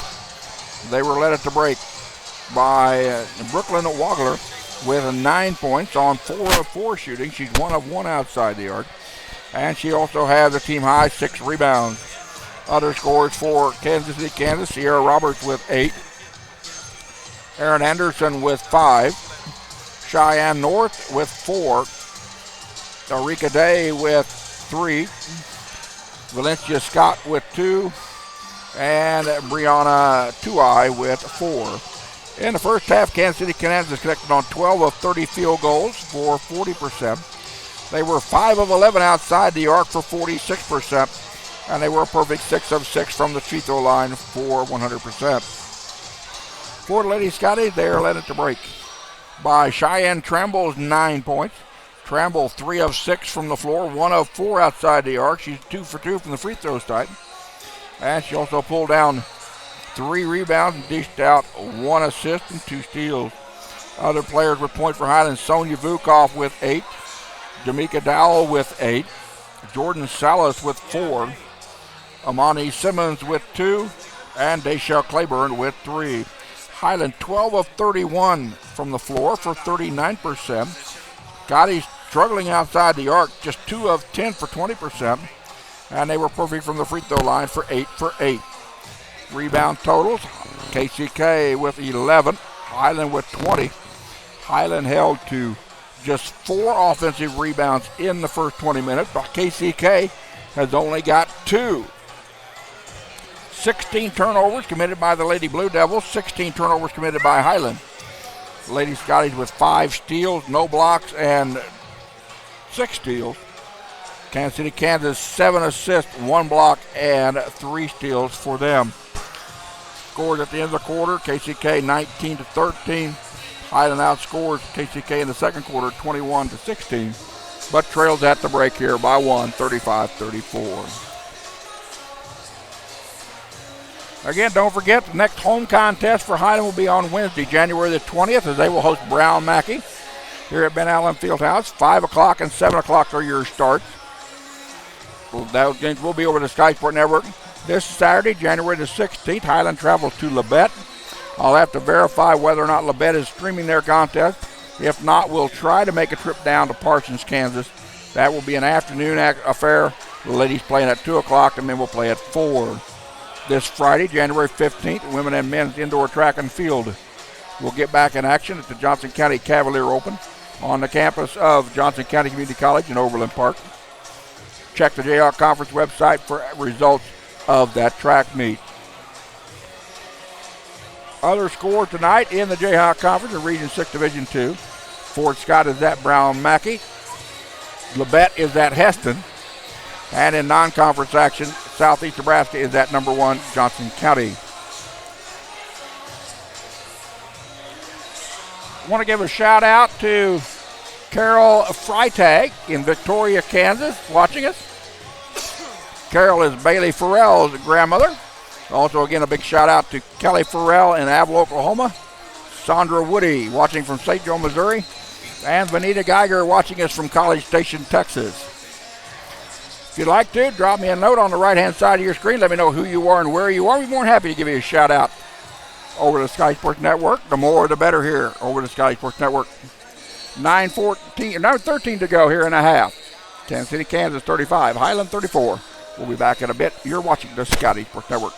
They were led at the break by Brooklyn Wagler with 9 points on 4 of 4 shooting. She's 1 of 1 outside the arc. And she also has a team high 6 rebounds. Other scores for Kansas City, Kansas. Sierra Roberts with 8. Aaron Anderson with 5. Cheyenne North with 4. Erika Day with 3. Valencia Scott with 2. And Brianna Tuai with 4. In the first half, Kansas City, Kansas connected on 12 of 30 field goals for 40%. They were 5 of 11 outside the arc for 46%. And they were a perfect 6 of 6 from the free throw line for 100%. For the Lady Scotties, they are led at the break by Cheyenne Tramble's 9 points. Tramble 3 of 6 from the floor, 1 of 4 outside the arc. She's 2 for 2 from the free throw side. And she also pulled down 3 rebounds and dished out 1 assist and 2 steals. Other players with points for Highland: Sonia Vukov with 8, Jamaica Dowell with 8, Jordan Salas with 4, Amani Simmons with 2, and Deshelle Claiborne with 3. Highland 12 of 31 from the floor for 39%. Scotties struggling outside the arc, just 2 of 10 for 20. And they were perfect from the free throw line for 8 for 8. Rebound totals: KCK with 11, Highland with 20. Highland held to just 4 offensive rebounds in the first 20 minutes, but KCK has only got 2. 16 turnovers committed by the Lady Blue Devils, 16 turnovers committed by Highland. Lady Scotties with 5 steals, no blocks, and 6 steals. Kansas City, Kansas, 7 assists, 1 block, and 3 steals for them. Scores at the end of the quarter: KCK 19-13. Highland outscores KCK in the second quarter 21-16, but trails at the break here by 1, 35-34. Again, don't forget, the next home contest for Highland will be on Wednesday, January the 20th, as they will host Brown Mackey here at Ben Allen Fieldhouse. 5 o'clock and 7 o'clock are your starts. Those games will be over the Sky Sport Network. This Saturday, January the 16th, Highland travels to Labette. I'll have to verify whether or not Labette is streaming their contest. If not, we'll try to make a trip down to Parsons, Kansas. That will be an afternoon affair. The ladies playing at 2 o'clock, and men will play at 4. This Friday, January 15th, women and men's indoor track and field will get back in action at the Johnson County Cavalier Open on the campus of Johnson County Community College in Overland Park. Check the Jayhawk Conference website for results of that track meet. Other scores tonight in the Jayhawk Conference in Region 6 Division 2. Fort Scott is at Brown Mackey. Labette is at Heston. And in non-conference action, Southeast Nebraska is at number 1 Johnson County. I want to give a shout out to Carol Freitag in Victoria, Kansas, watching us. Carol is Bailey Farrell's grandmother. Also, again, a big shout out to Kelly Farrell in Avila, Oklahoma. Sandra Woody watching from St. Joe, Missouri. And Vanita Geiger watching us from College Station, Texas. If you'd like to, drop me a note on the right-hand side of your screen. Let me know who you are and where you are. We'd be more than happy to give you a shout-out over the Sky Sports Network. The more, the better here over the Sky Sports Network. 9:13 to go here in a half. Kansas City, Kansas 35, Highland 34. We'll be back in a bit. You're watching the Sky Sports Network.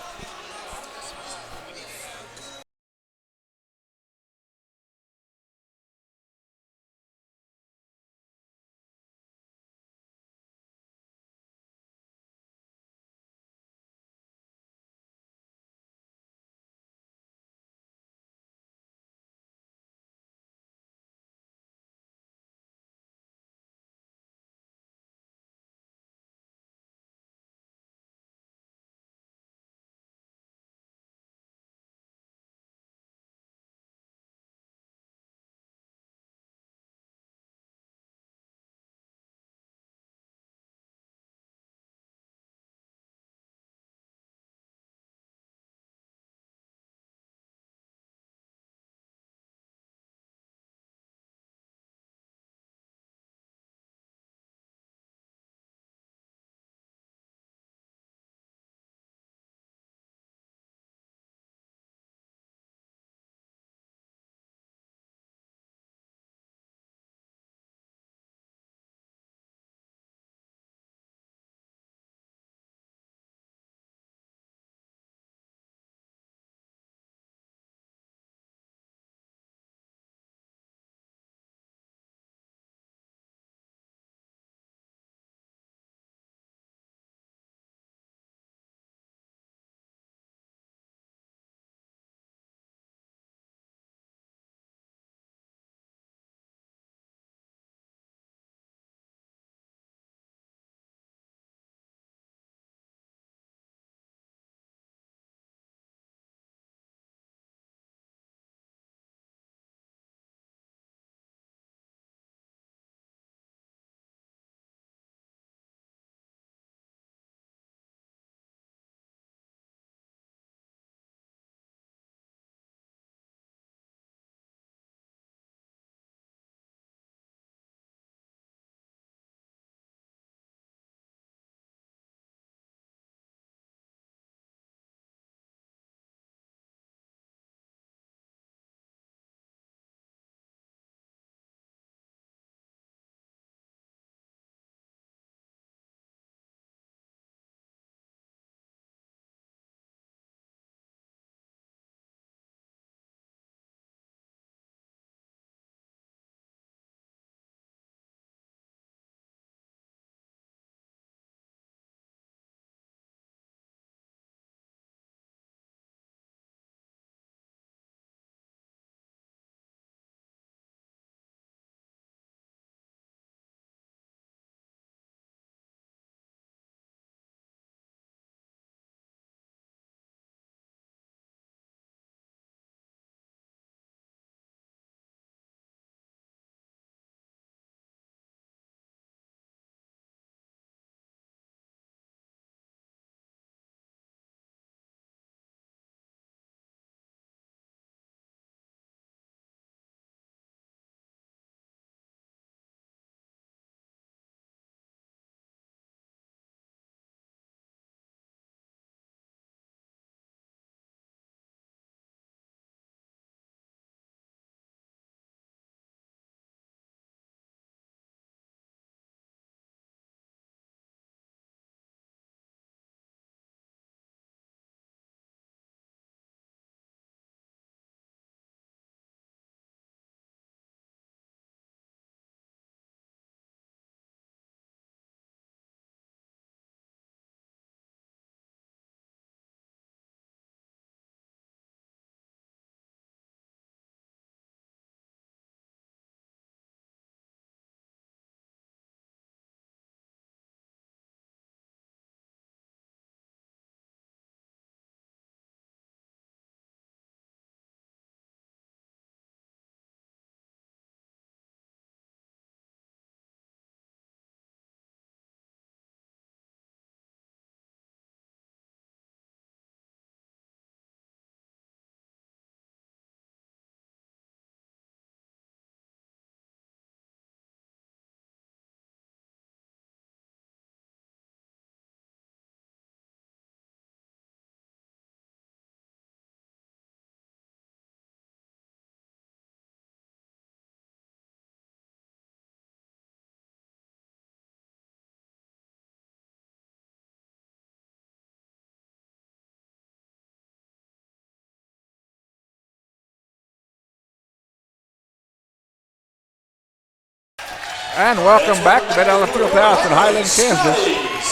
And welcome back to Baida Fieldhouse in Highland, Kansas.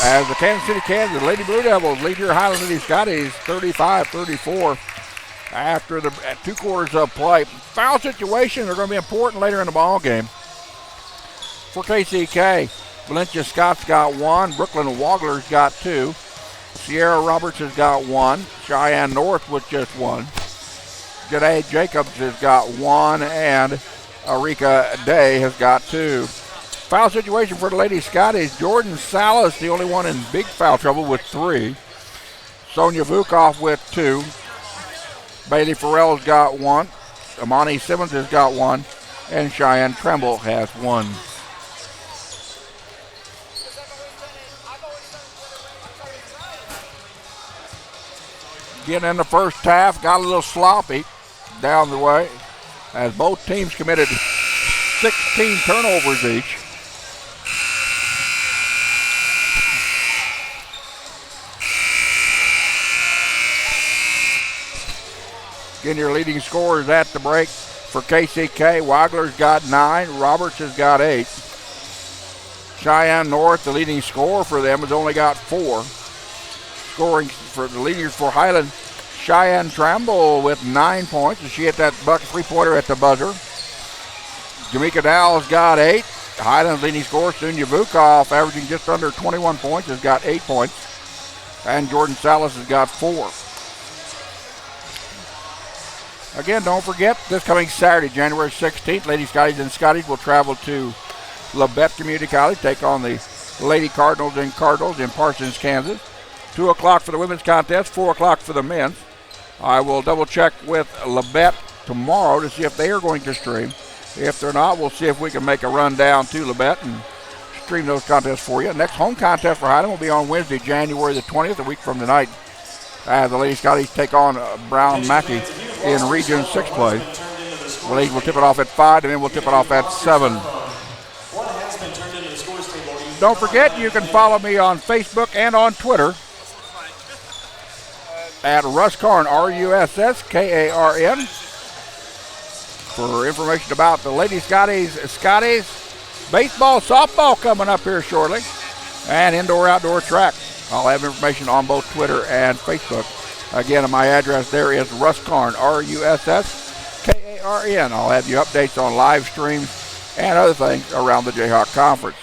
As the Kansas City, Kansas Lady Blue Devils lead your Highland Lady Scotties 35-34 after the 2 quarters of play. Foul situations are going to be important later in the ball game. For KCK, Valencia Scott's got 1, Brooklyn Wagler's got 2, Sierra Roberts has got 1, Cheyenne North with just 1, Janae Jacobs has got 1, and Arika Day has got 2. Foul situation for the Lady Scotties. Jordan Salas, the only one in big foul trouble with 3. Sonia Vukov with 2. Bailey Farrell's got 1. Amani Simmons has got 1. And Cheyenne Tremble has 1. Getting in the first half, got a little sloppy down the way as both teams committed 16 turnovers each. Again, your leading scorers at the break for KCK. Wagler's got 9. Roberts has got 8. Cheyenne North, the leading scorer for them, has only got 4. Scoring for the leaders for Highland, Cheyenne Tramble with 9 points. And she hit that bucket 3-pointer at the buzzer. Jamaica Dowell's got 8. Highland's leading scorer, Sonia Vukov, averaging just under 21 points, has got 8 points. And Jordan Salas has got 4. Again, don't forget, this coming Saturday, January 16th, Lady Scotties and Scotties will travel to Labette Community College, take on the Lady Cardinals and Cardinals in Parsons, Kansas. 2 o'clock for the women's contest, 4 o'clock for the men's. I will double check with Labette tomorrow to see if they are going to stream. If they're not, we'll see if we can make a run down to Labette and stream those contests for you. Next home contest for Highland will be on Wednesday, January the 20th, a week from tonight. The Lady Scotties take on Brown Mackey in Region 6 play. The ladies will tip it off at 5, and then we'll tip it off at 7. Don't forget, you can follow me on Facebook and on Twitter at Russ Karn, RUSSKARN, for information about the Lady Scotties baseball, softball coming up here shortly, and indoor-outdoor track. I'll have information on both Twitter and Facebook. Again, my address there is Russ Karn, RUSSKARN. I'll have you updates on live streams and other things around the Jayhawk Conference.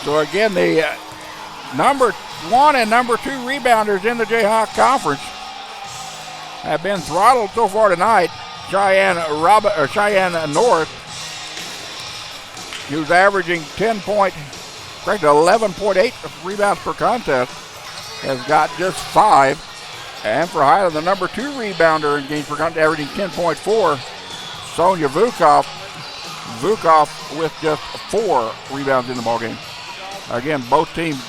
So again, the number 1 and number 2 rebounders in the Jayhawk Conference have been throttled so far tonight. Cheyenne North, who's averaging 11.8 rebounds per contest, has got just 5. And for Highland, the number 2 rebounder in games per contest, averaging 10.4, Sonia Vukov with just 4 rebounds in the ballgame. Again, both teams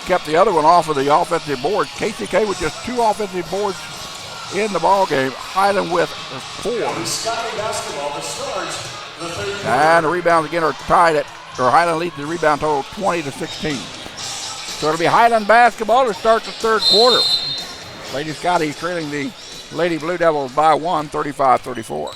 kept the other one off of the offensive boards. KCK with just 2 offensive boards in the ball game. Highland with 4. And the rebounds again are tied Highland leads the rebound total 20-16. So it'll be Highland basketball to start the 3rd quarter. Lady Scotties trailing the Lady Blue Devils by 1, 35-34.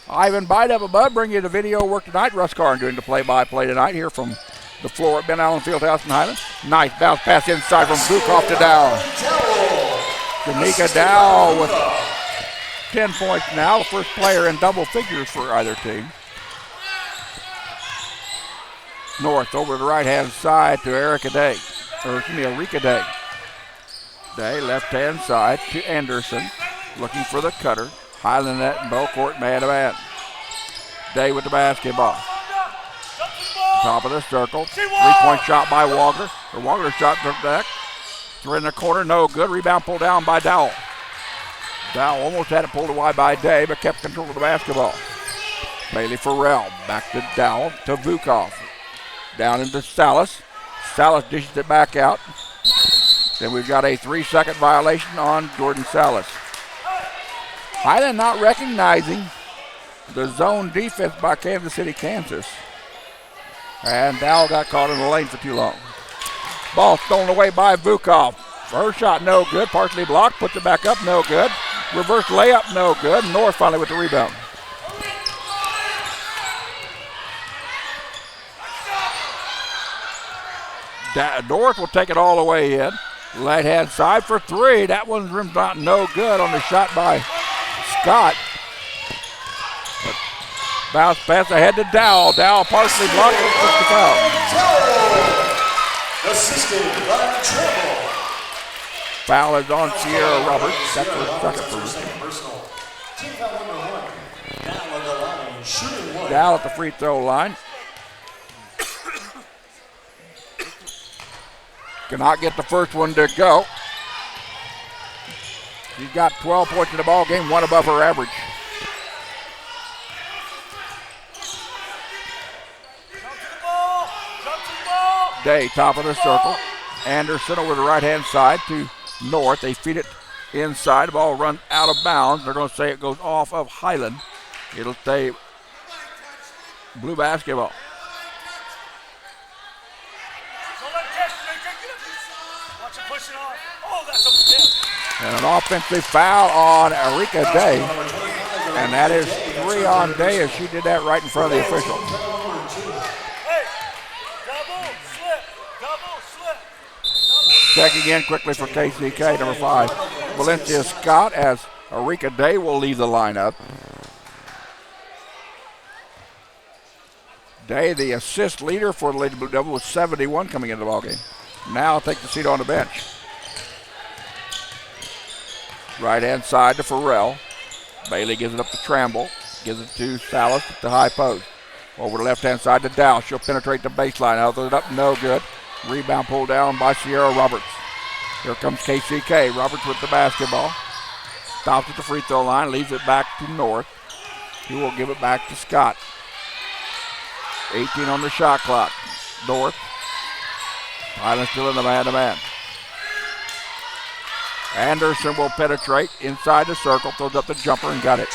Ivan Baida above bring you the video work tonight. Russ Karn doing the play-by-play tonight here from the floor at Ben Allen Fieldhouse in Highland. Nice bounce pass inside from Vukov to Dow. Jamaica Dow with 10 points now, the first player in double figures for either team. North over the right-hand side to Arika Day. Day, left-hand side to Anderson, looking for the cutter. Highland net and Belcourt man-to-man. Day with the basketball. Top of the circle. 3-point shot by Wagler. The Wagler shot took back. 3 in the corner, no good. Rebound pulled down by Dowell. Dowell almost had it pulled away by Day, but kept control of the basketball. Bailey Farrell back to Dowell to Vukov. Down into Salas. Salas dishes it back out. Then we've got a 3-second violation on Jordan Salas. Highland not recognizing the zone defense by Kansas City, Kansas. And Dow got caught in the lane for too long. Ball stolen away by Vukov. Her shot no good, partially blocked, puts it back up, no good. Reverse layup, no good. North finally with the rebound. North will take it all the way in. Right hand side for three. That one's rimmed out no good on the shot by Scott. But bounce pass ahead to Dowell. Dowell partially blocked it, puts the foul. Assisted by Tremble. Foul is on Sierra Roberts. That's her second personal. Team foul number 1. Dow at the line, shooting 1. Dowell at the free throw line. Cannot get the first one to go. She's got 12 points in the ball game, one above her average. Day, top of the circle. Anderson over the right-hand side to North. They feed it inside. The ball runs out of bounds. They're going to say it goes off of Highland. It'll stay blue basketball. And an offensive foul on Erika Day. And that is 3 on Day as she did that right in front of the official. Checking in quickly for KCK, number 5. Valencia Scott as Erika Day will leave the lineup. Day, the assist leader for the Lady Blue Devils, with 71 coming into the ballgame. Now take the seat on the bench. Right-hand side to Farrell. Bailey gives it up to Tramble. Gives it to Salas at the high post. Over the left-hand side to Dow. She'll penetrate the baseline. Out it up, no good. Rebound pulled down by Sierra Roberts. Here comes KCK. Roberts with the basketball. Stops at the free throw line. Leaves it back to North. He will give it back to Scott. 18 on the shot clock. North. Highland still in the man-to-man. Anderson will penetrate inside the circle, throws up the jumper and got it.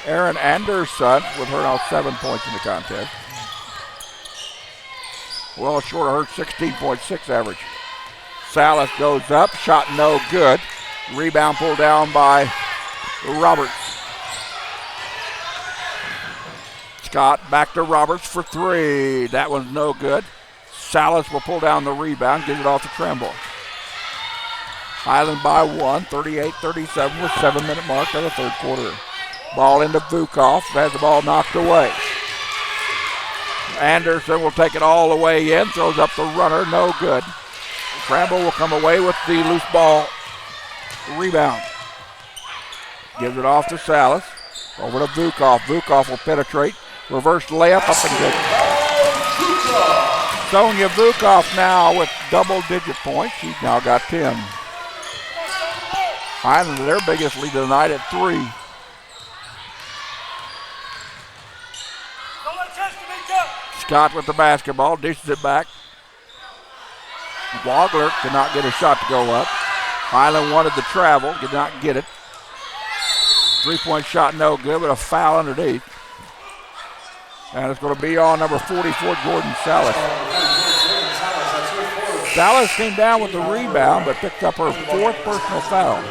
Aaron Anderson with her now 7 points in the contest. Well short of her 16.6 average. Salas goes up, shot no good. Rebound pulled down by Roberts. Scott back to Roberts for 3. That one's no good. Salas will pull down the rebound, get it off to Tremble. Highland by 1, 38-37 with 7-minute mark of the third quarter. Ball into Vukov, has the ball knocked away. Anderson will take it all the way in, throws up the runner, no good. Tremble will come away with the loose ball rebound. Gives it off to Salas, over to Vukov. Vukov will penetrate, reverse layup up and good. Sonia Vukov now with double-digit points. She's now got 10. Highland, their biggest lead of the night at 3. Scott with the basketball, dishes it back. Wagler could not get a shot to go up. Highland wanted the travel, did not get it. 3-point shot no good, but a foul underneath. And it's going to be on number 44, Jordan Salas. Salas came down with the rebound, but picked up her 4th personal foul.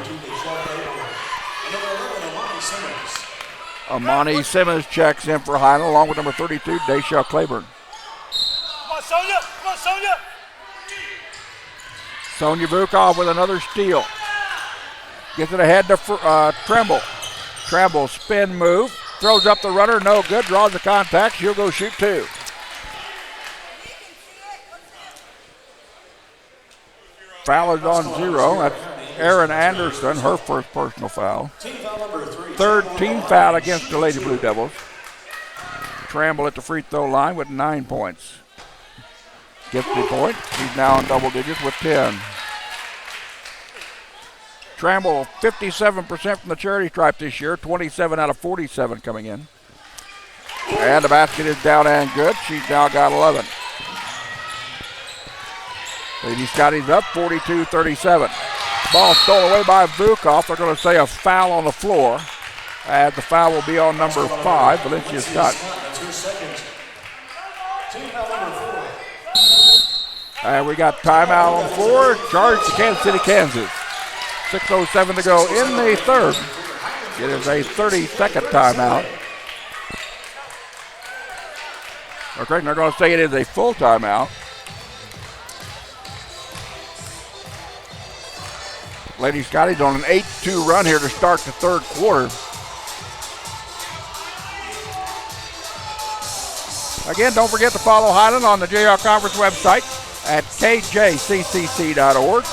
Amani Simmons checks in for Highland, along with number 32, Daisha Claiborne. Come on, Sonia! Come on, Sonia! Sonia Vukov with another steal. Gets it ahead to Tremble. Tremble spin move, throws up the runner, no good, draws the contact, she'll go shoot 2. Foul is on 0. That's Aaron Anderson, her first personal foul. Third team foul against the Lady Blue Devils. Tremble at the free throw line with 9 points. Gets the point. He's now in double digits with 10. Tremble 57% from the charity stripe this year, 27 out of 47 coming in. And the basket is down and good. She's now got 11. Lady Scotty's up 42-37. Ball stolen away by Vukov. They're going to say a foul on the floor. And the foul will be on number 5, Valencia Scott. That's her second. Team foul number 4. And we got timeout on the floor. Charge to Kansas City, Kansas. 6:07 to go in the third. It is a 30-second timeout. Okay, they're going to say it is a full timeout. Lady Scotty's on an 8-2 run here to start the third quarter. Again, don't forget to follow Highland on the JR Conference website at KJCCC.org.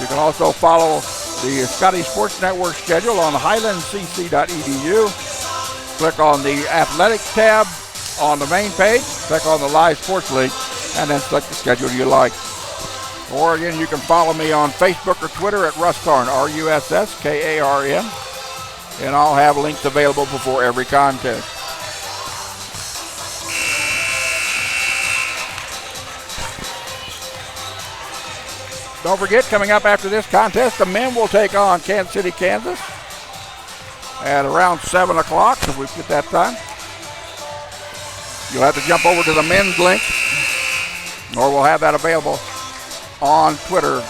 You can also follow the Scotty Sports Network schedule on highlandcc.edu. Click on the Athletics tab on the main page, click on the Live Sports link, and then select the schedule you like. Or again, you can follow me on Facebook or Twitter at Russ Karn, RUSSKARN, and I'll have links available before every contest. Don't forget, coming up after this contest, the men will take on Kansas City, Kansas at around 7 o'clock, if we get that time. You'll have to jump over to the men's link, or we'll have that available on Twitter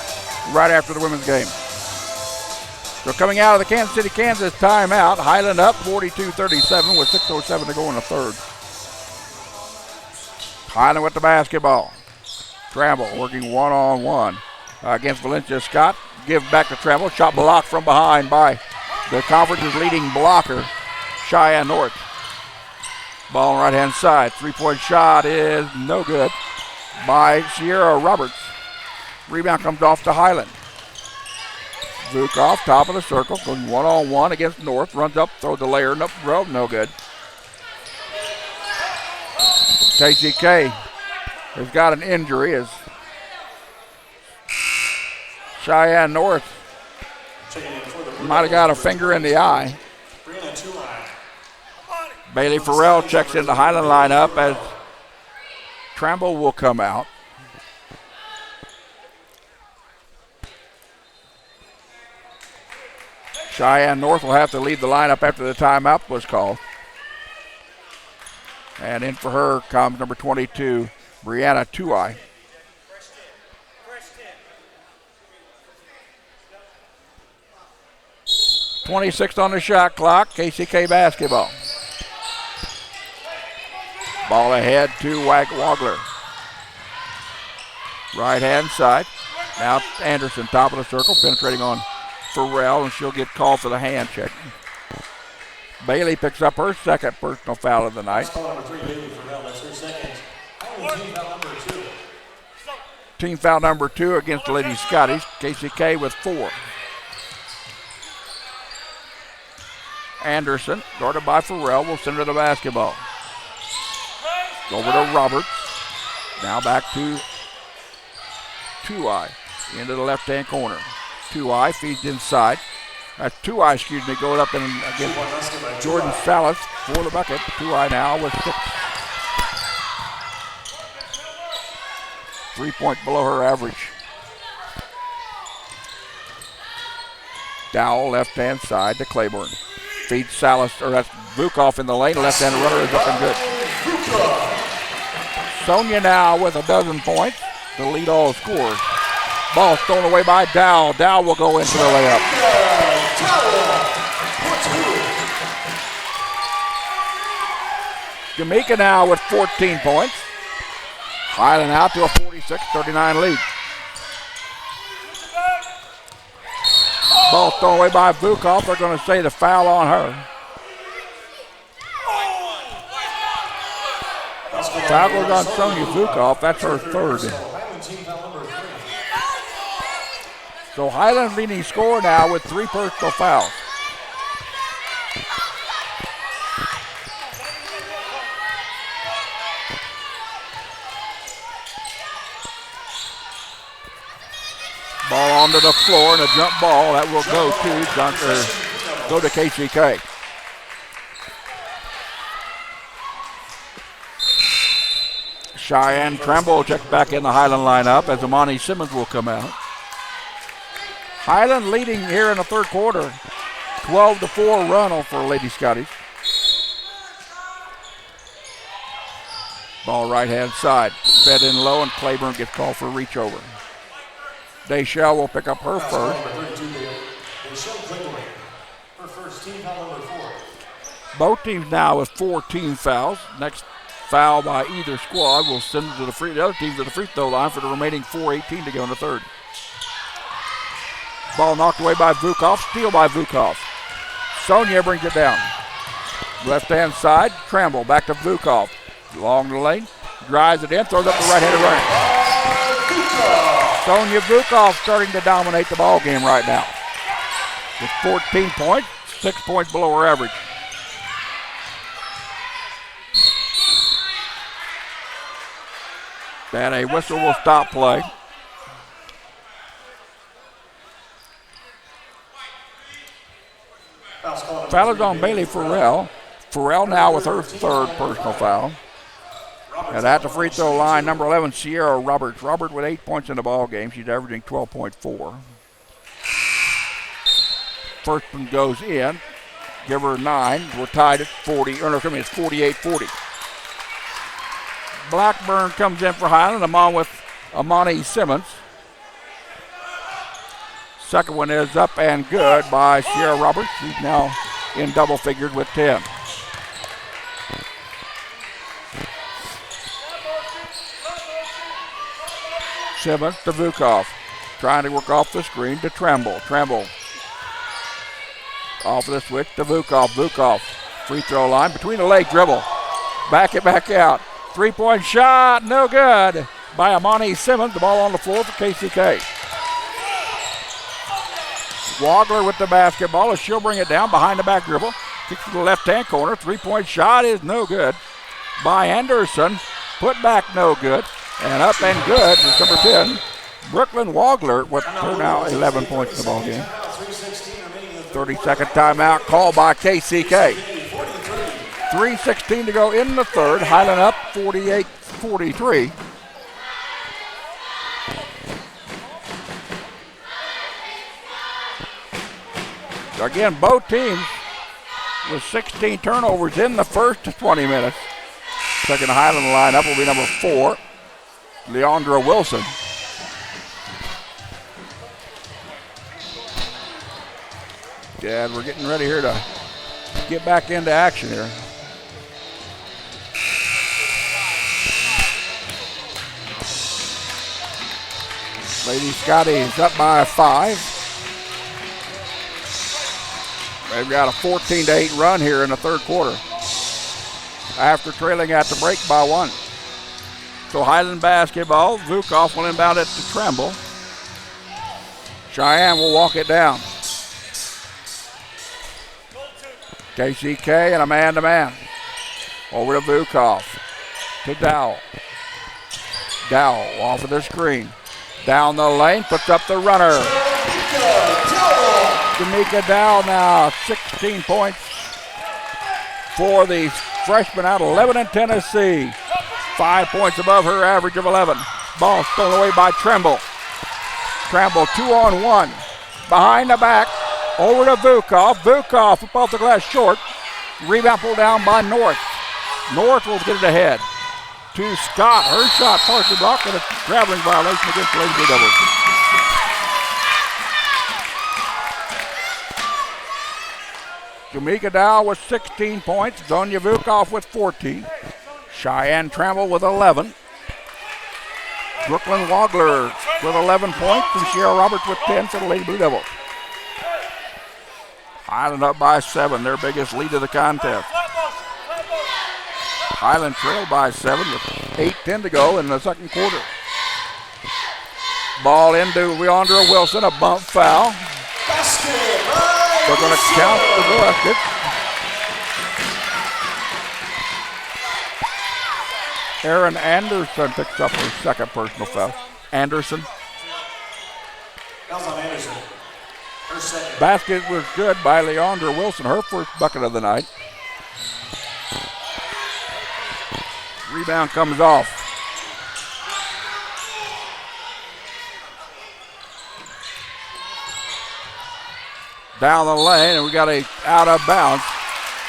right after the women's game. So coming out of the Kansas City, Kansas timeout, Highland up 42-37 with 6:07 to go in the third. Highland with the basketball. Trammell working one-on-one against Valencia Scott. Give back to Trammell. Shot blocked from behind by the conference's leading blocker, Cheyenne North. Ball on right-hand side. Three-point shot is no good by Sierra Roberts. Rebound comes off to Highland. Vukov, top of the circle, goes one-on-one against North. Runs up, throws the layer, up the road, no good. KCK has got an injury as Cheyenne North might have got a finger in the eye. Bailey Farrell checks in the Highland lineup as Trammell will come out. Cheyenne North will have to leave the lineup after the timeout was called. And in for her comes number 22, Brianna Tuai. .26 on the shot clock, KCK basketball. Ball ahead to Wagler. Right-hand side. Now Anderson, top of the circle, penetrating on Farrell, and she'll get called for the hand check. Bailey picks up her second personal foul of the night. Number 3, Bailey Farrell, that's her second. Team foul number 2. Team foul number 2 against the Lady Scotties. KCK with 4. Anderson, guarded by Farrell, will send her the basketball. Over to Roberts. Now back to Tuai into the left-hand corner. Tuai feeds inside. Tuai, going up and against Jordan Salas for the bucket. Tuai now with 6. 3 points below her average. Dowell, left-hand side to Claiborne. Feeds Salas, or that's Vukov in the lane. Left-hand runner is up and good. Sonia now with 12 points to lead all scorers. Ball thrown away by Dowell. Dowell will go into the layup. Jamaica now with 14 points. Highland out to a 46-39 lead. Ball thrown away by Vukov. They're going to say the foul on her. Foul goes on Sonia Vukov. That's her third. So Highland's leading scorer now with 3 personal fouls. Ball onto the floor and a jump ball that will go to KCK. Cheyenne Trammell checks back in the Highland lineup as Amani Simmons will come out. Highland leading here in the third quarter. 12-4 run for Lady Scotties. Ball right hand side. Fed in low and Claiborne gets called for a reach over. Deschelle will pick up her first. Her first team foul number 4. Both teams now with 4 team fouls. Next foul by either squad will send them to the other team to the free throw line for the remaining 4:18 to go in the third. Ball knocked away by Vukov. Steal by Vukov. Sonia brings it down. Left hand side. Tramble back to Vukov. Along the lane. Drives it in. Throws up the right-handed runner. Sonia Vukov starting to dominate the ball game right now. With 14 points. 6 points below her average. And a whistle will stop play. Foul is on Bailey Farrell. Farrell now with her third personal foul. And at the free throw line, number 11, Sierra Roberts. Robert with 8 points in the ball game. She's averaging 12.4. First one goes in. Give her 9. We're tied at 40. Or no, excuse me, it's 48-40. Blackburn comes in for Highland, along with Amani Simmons. Second one is up and good by Sierra Roberts. She's now in double figures with 10. Simmons to Vukov. Trying to work off the screen to Tramble. Tramble off of the switch to Vukov. Vukov, free throw line, between the leg dribble. Back it back out. 3-point shot, no good by Amani Simmons. The ball on the floor for KCK. Wagler with the basketball as she'll bring it down behind the back dribble. Kicks to the left-hand corner. 3-point shot is no good by Anderson. Put back no good. And up and good is number 10, Brooklyn Wagler with her now 11 points in the ball game. 30-second timeout called by KCK. 3:16 to go in the third. Highland up 48-43. Again, both teams with 16 turnovers in the first 20 minutes. Second Highland lineup will be number 4, Leandra Wilson. And we're getting ready here to get back into action here. Lady Scotty's up by 5. They've got a 14-8 run here in the third quarter after trailing at the break by 1. So Highland basketball. Vukov will inbound it to Tremble. Cheyenne will walk it down. KCK and a man-to-man. Over to Vukov. To Dowell. Dowell off of the screen. Down the lane, puts up the runner. Jamaica Dowell now 16 points for the freshman out of Lebanon, Tennessee. 5 points above her average of 11. Ball stolen away by Tremble. Tremble 2-on-1. Behind the back. Over to Vukov. Vukov up off the glass short. Rebound pulled down by North. North will get it ahead to Scott. Her shot partially blocked and a traveling violation against the Lady Blue Devils. Jamaica Dow with 16 points. Zonia Vukov with 14. Cheyenne Trammell with 11. Brooklyn Wagler with 11 points. And Sierra Roberts with 10 for the Lady Blue Devils. Highland up by 7, their biggest lead of the contest. Highland trailed by 7 with 8:10 to go in the second quarter. Ball into Leandra Wilson, a bump foul. They're going to count the basket. Aaron Anderson picks up her second personal foul. Anderson. Fouls on Anderson. Her second. Basket was good by Leandra Wilson, her first bucket of the night. Rebound comes off. down the lane, and we got a out of bounds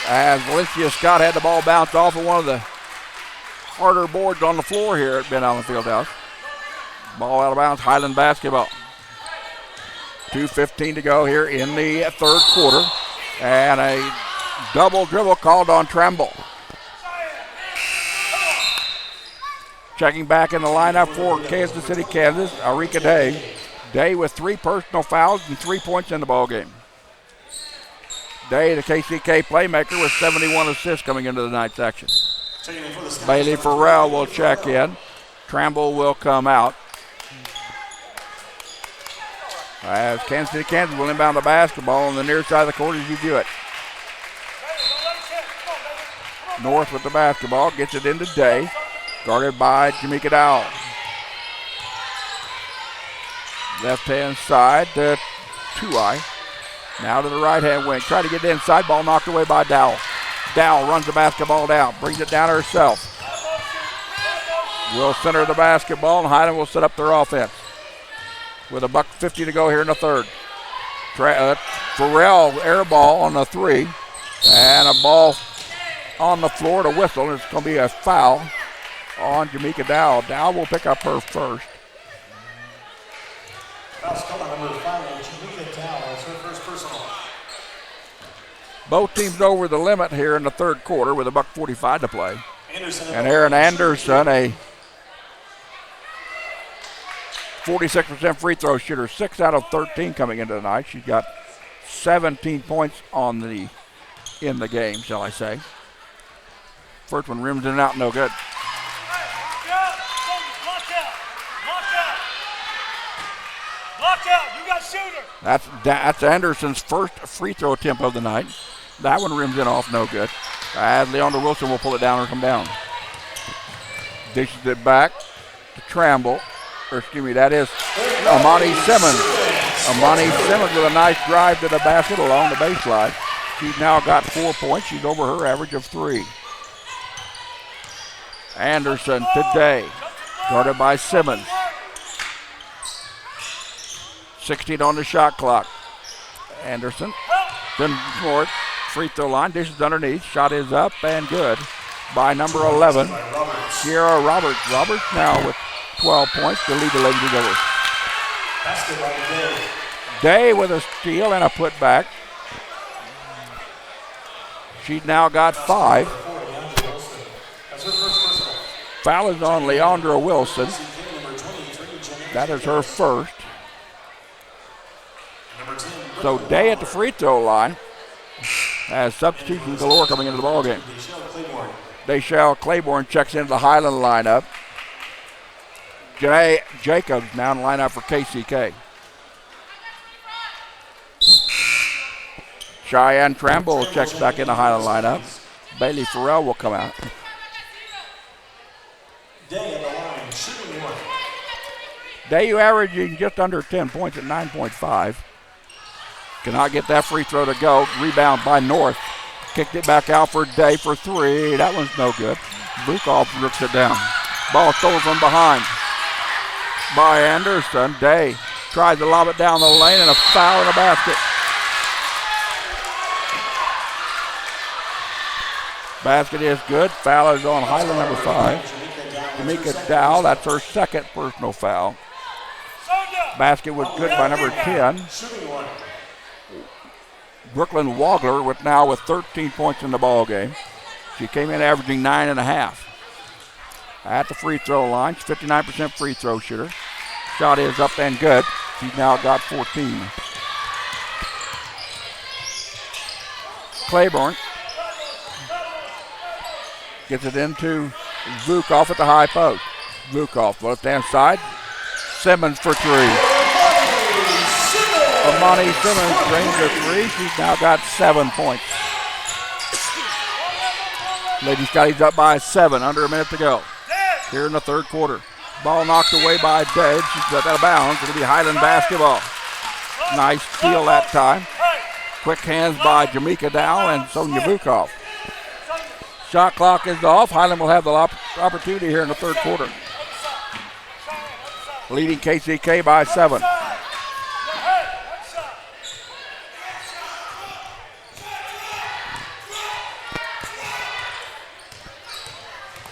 as Valencia Scott had the ball bounce off of one of the harder boards on the floor here at Ben Allen Fieldhouse. Ball out of bounds, Highland basketball. 2:15 to go here in the third quarter, and a double dribble called on Tremble. Checking back in the lineup for Kansas City, Kansas, Arika Day. Day with 3 personal fouls and 3 points in the ball game. Day, the KCK playmaker, with 71 assists coming into the ninth section. Bailey Farrell will check in. Tremble will come out. As Kansas City, Kansas will inbound the basketball on the near side of the court as you view it. North with the basketball, gets it into Day. Guarded by Jamaica Dowell. Left-hand side to Tuai. Now to the right-hand wing. Try to get it inside. Ball knocked away by Dowell. Dowell runs the basketball down. Brings it down herself. Will center the basketball, and Highland will set up their offense. With $1:50 to go here in the third. Farrell air ball on the 3. And a ball on the floor to whistle. It's going to be a foul on Jamaica Dowell. Dowell will pick up her first. Foul's called on number 5, Jamaica Dowell. That's her first personal. Both teams over the limit here in the third quarter with $1:45 to play. Anderson and Erin Anderson, a 46% free throw shooter, 6 out of 13 coming into the night. She's got 17 points in the game, shall I say. First one rims in and out, no good. Lock out, you got shooter. That's Anderson's first free throw attempt of the night. That one rims in off, no good. As Leandra Wilson will pull it down or come down. Dishes it back to Tremble. That is Amani Simmons. Amani Simmons with a nice drive to the basket along the baseline. She's now got 4 points. She's over her average of 3. Anderson today, guarded by Simmons. 16 on the shot clock. Anderson, then North, free throw line, dishes underneath, shot is up and good by number 11, Sierra Roberts. Roberts now with 12 points to lead the Lady Blue Devils. Day with a steal and a putback. She's now got 5. Foul is on Leandra Wilson. That is her first. So Day at the free throw line has substitutions galore coming into the ballgame. Deshelle Claiborne checks into the Highland lineup. Janae Jacobs now in the lineup for KCK. Cheyenne Tramble checks back in the Highland lineup. Bailey Farrell will come out. Day at the line, shooting 1. Day, you averaging just under 10 points at 9.5. Cannot get that free throw to go. Rebound by North. Kicked it back out for Day for 3. That one's no good. Bukov rips it down. Ball stolen from behind by Anderson. Day tries to lob it down the lane and a foul in the basket. Basket is good. Foul is on Highland number 5. Jamaica Dowell, that's her second personal foul. Basket was good by number 10. Brooklyn Wagler with 13 points in the ball game. She came in averaging 9.5. At the free throw line, she's 59% free throw shooter. Shot is up and good. She's now got 14. Claiborne gets it into Vukov at the high post. Vukov, left-hand side. Simmons for 3. Amani Simmons drains her 3. She's now got 7 points. Lady Scotty's up by 7, under a minute to go here in the third quarter. Ball knocked away by Dave. She's got out of bounds. It'll be Highland basketball. Nice steal that time. Quick hands by Jamaica Dowell and Sonia Vukov. Shot clock is off. Highland will have the opportunity here in the third quarter. Leading KCK by 7.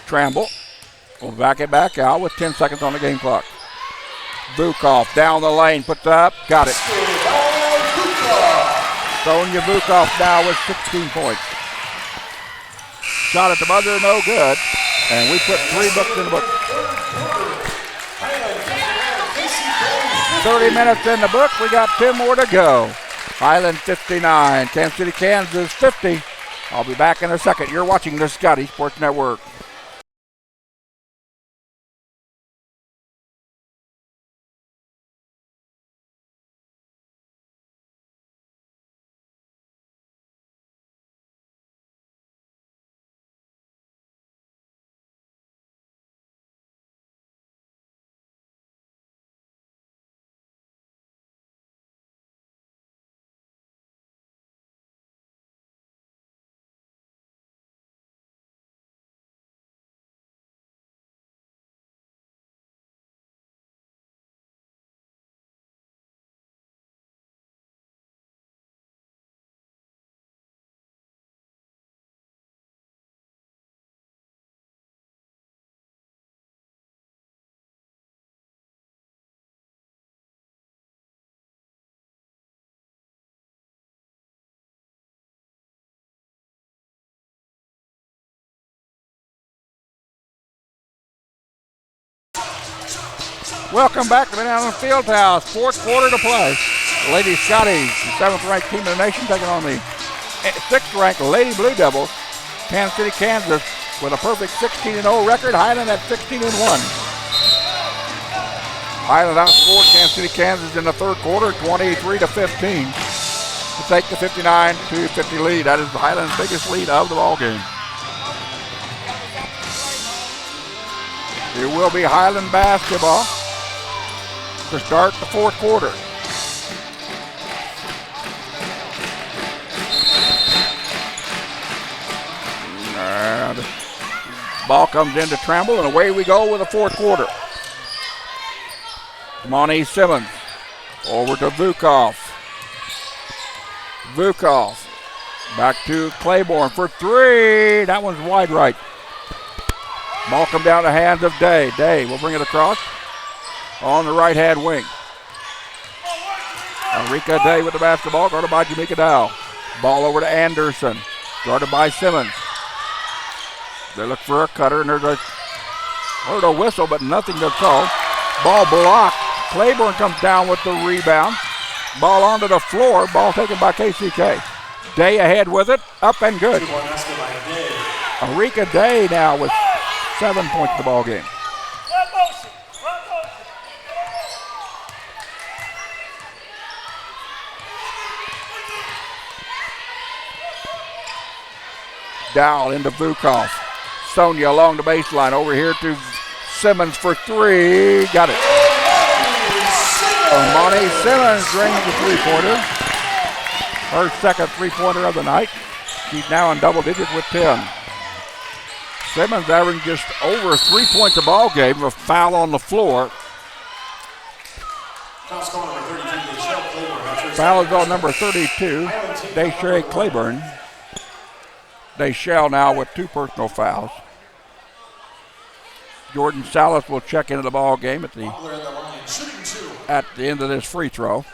Tramble will back it back out with 10 seconds on the game clock. Vukov down the lane, puts it up, got it. Sonia Vukov now with 16 points. Shot at the buzzer, no good. And we put 3 books in the book. 30 minutes in the book, we got 10 more to go. Highland 59, Kansas City, Kansas 50. I'll be back in a second. You're watching the Scotty Sports Network. Welcome back to the Banana Fieldhouse. 4th quarter to play. Lady Scotties, the 7th-ranked team in the nation, taking on the 6th-ranked Lady Blue Devils. Kansas City, Kansas, with a perfect 16-0 record. Highland at 16-1. Highland outscored Kansas City, Kansas in the 3rd quarter, 23-15, to take the 59-50 lead. That is Highland's biggest lead of the ball game. It will be Highland basketball to start the 4th quarter. The ball comes into Tramble, and away we go with the 4th quarter. Monty Simmons over to Vukov. Vukov back to Claiborne for 3. That one's wide right. Ball come down the hands of Day. Day will bring it across on the right-hand wing. Enrica Day with the basketball, guarded by Jamaica Dow. Ball over to Anderson, guarded by Simmons. They look for a cutter, and there's a whistle, but nothing to call. Ball blocked. Claiborne comes down with the rebound. Ball onto the floor. Ball taken by KCK. Day ahead with it. Up and good. Enrica Day now with 7 points in the ball game. Dow into Vukov. Sonia along the baseline. Over here to Simmons for 3. Got it. Monty Simmons drains the 3-pointer. Her 2nd 3-pointer of the night. She's now in double digits with 10. Simmons averaging just over 3 points a ball game. A foul on the floor. Foul is on number 32, Deshae Claiborne. Deshae now with 2 personal fouls. Jordan Salas will check into the ball game at the end of this free throw.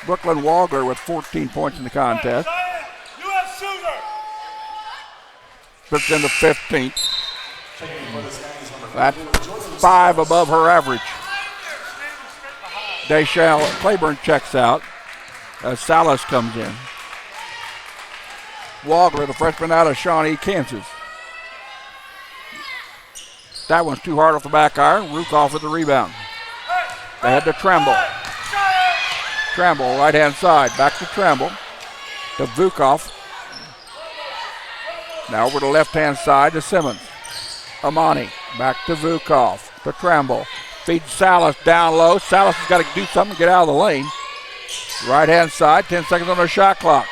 Brooklyn Wagler with 14 points in the contest. Puts in the 15th. That's 5 above her average. Deshae Claiborne checks out as Salas comes in. Wagler, the freshman out of Shawnee, Kansas. That one's too hard off the back iron. Rukoff with the rebound. They had to Tramble. Tramble, right-hand side. Back to Tramble. To Vukov. Now over to left-hand side to Simmons. Amani. Back to Vukov. To Tramble. Feeds Salas down low. Salas has got to do something to get out of the lane. Right-hand side. 10 seconds on the shot clock.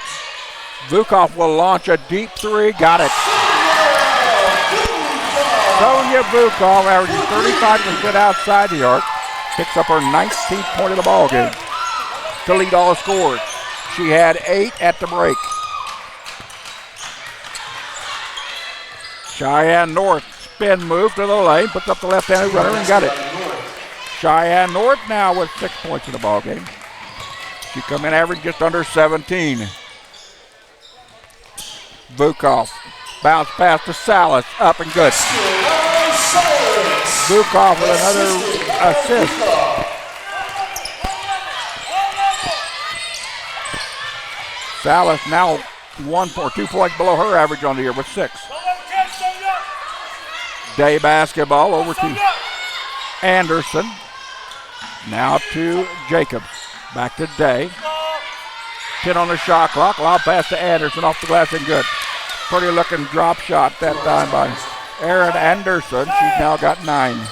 Vukov will launch a deep 3. Got it. Sonia Vukov averaging 35% outside the arc. Picks up her 19th point of the ball game to lead all scores. She had 8 at the break. Cheyenne North spin move to the lane, puts up the left-handed runner and got it. Cheyenne North now with 6 points in the ball game. She come in average just under 17. Vukov bounce pass to Salas, up and good. Vukov with another assist. Salas now 1 or 2 points below her average on the year with 6. Day basketball over to Anderson. Now to Jacobs. Back to Day. 10 on the shot clock. Lob pass to Anderson off the glass and good. Pretty looking drop shot that time by Erin Anderson. She's now got 9.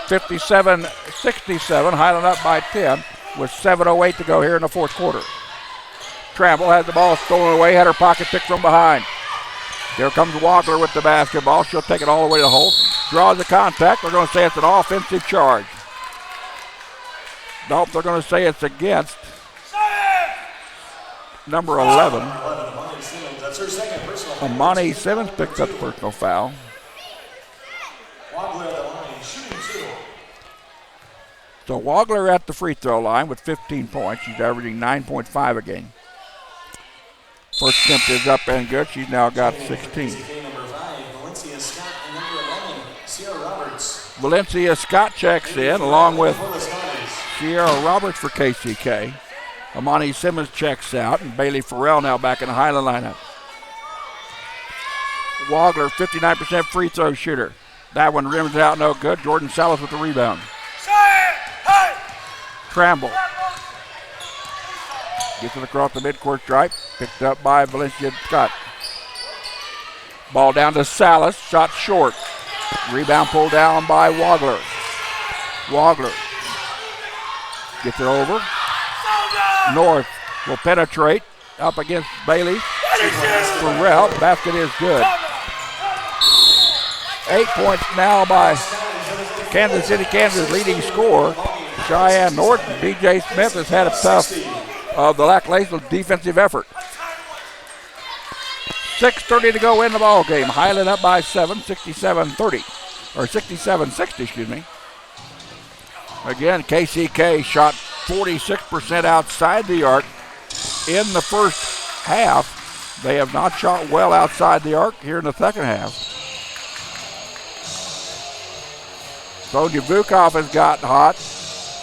57-67. Highland up by 10 with 7:08 to go here in the fourth quarter. Tramble has the ball stolen away. Had her pocket picked from behind. Here comes Wagler with the basketball. She'll take it all the way to the hole. Draws the contact. They're going to say it's an offensive charge. Nope, they're going to say it's against number 11. That's her second personal. Amani Simmons picks up the personal foul. Wagler at the line, shooting 2. So Wagler at the free throw line with 15 points. She's averaging 9.5 a game. First attempt is up and good. She's now got 16. Number 5, Valencia Scott, and number 11, Sierra Roberts. Valencia Scott checks in along with Sierra Roberts for KCK. Amani Simmons checks out, and Bailey Farrell now back in the Highland lineup. Wagler, 59% free throw shooter. That one rims out no good. Jordan Salas with the rebound. Tramble. Gets it across the midcourt stripe. Picked up by Valencia Scott. Ball down to Salas. Shot short. Rebound pulled down by Wagler. Wagler gets it over. North will penetrate up against Bailey. Farrell. Basket is good. 8 points now by Kansas City, Kansas leading scorer. Cheyenne North. B.J. Smith has had a tough the lackluster defensive effort. 6:30 to go in the ball game. Highland up by 7, 67-30. Or 67-60, excuse me. Again, KCK shot 46% outside the arc in the first half. They have not shot well outside the arc here in the second half. Sonia Vukov has gotten hot.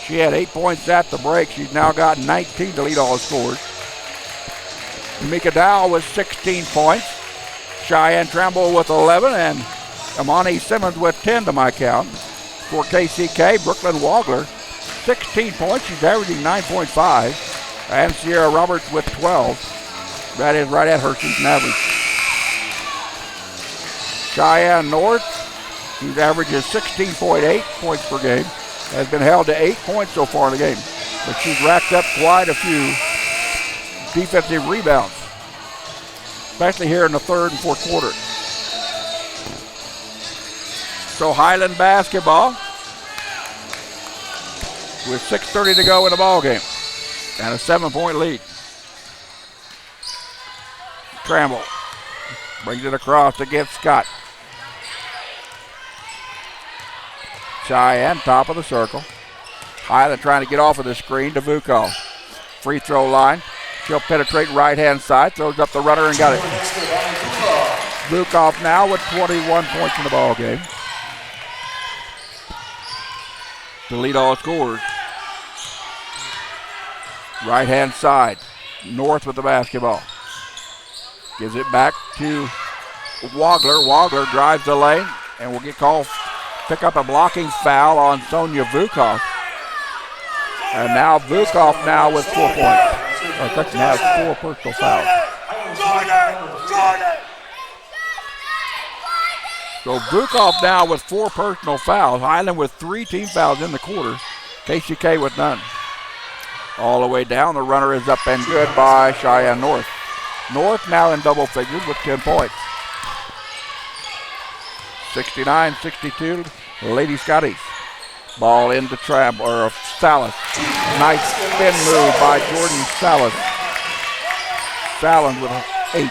She had 8 points at the break. She's now got 19 to lead all scores. Mika Dow with 16 points. Cheyenne Tramble with 11, and Amani Simmons with 10 to my count. For KCK, Brooklyn Wagler, 16 points. She's averaging 9.5. And Sierra Roberts with 12. That is right at her season average. Cheyenne North, whose average is 16.8 points per game, has been held to 8 points so far in the game. But she's racked up quite a few defensive rebounds, especially here in the third and fourth quarter. So Highland basketball with 6:30 to go in the ball game and a 7-point lead. Tramble brings it across against Scott. Cheyenne, top of the circle. Highland trying to get off of the screen to Vukov. Free throw line. She'll penetrate right-hand side, throws up the runner and got it. Vukov now with 21 points in the ball game to lead all scorers. Right-hand side. North with the basketball. Gives it back to Wagler. Wagler drives the lane and will get called. Pick up a blocking foul on Sonia Vukov. And now Vukov now with 4 points. Or Texan has 4 personal fouls. So Vukov now with 4 personal fouls. Highland with 3 team fouls in the quarter. KCK with none. All the way down, the runner is up and good by Cheyenne North. North now in double figures with 10 points. 69-62, Lady Scotties. Ball into Tramble, or Salas. Nice spin move by Jordan Salas. Salas with 8.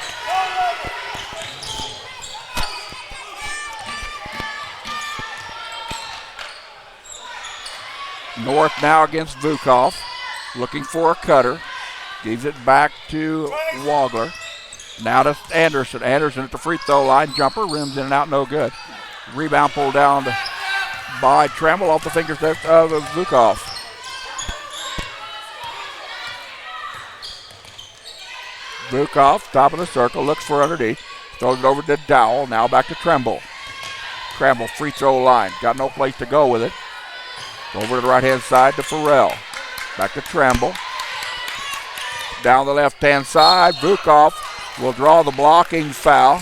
North now against Vukov. Looking for a cutter. Gives it back to Wagler. Now to Anderson. Anderson at the free throw line. Jumper. Rims in and out. No good. Rebound pulled down by Tremble off the fingertips of Vukov. Vukov, top of the circle. Looks for underneath. Throws it over to Dowell. Now back to Tremble. Tremble, free throw line. Got no place to go with it. Over to the right-hand side to Farrell. Back to Tremble. Down the left-hand side. Vukov will draw the blocking foul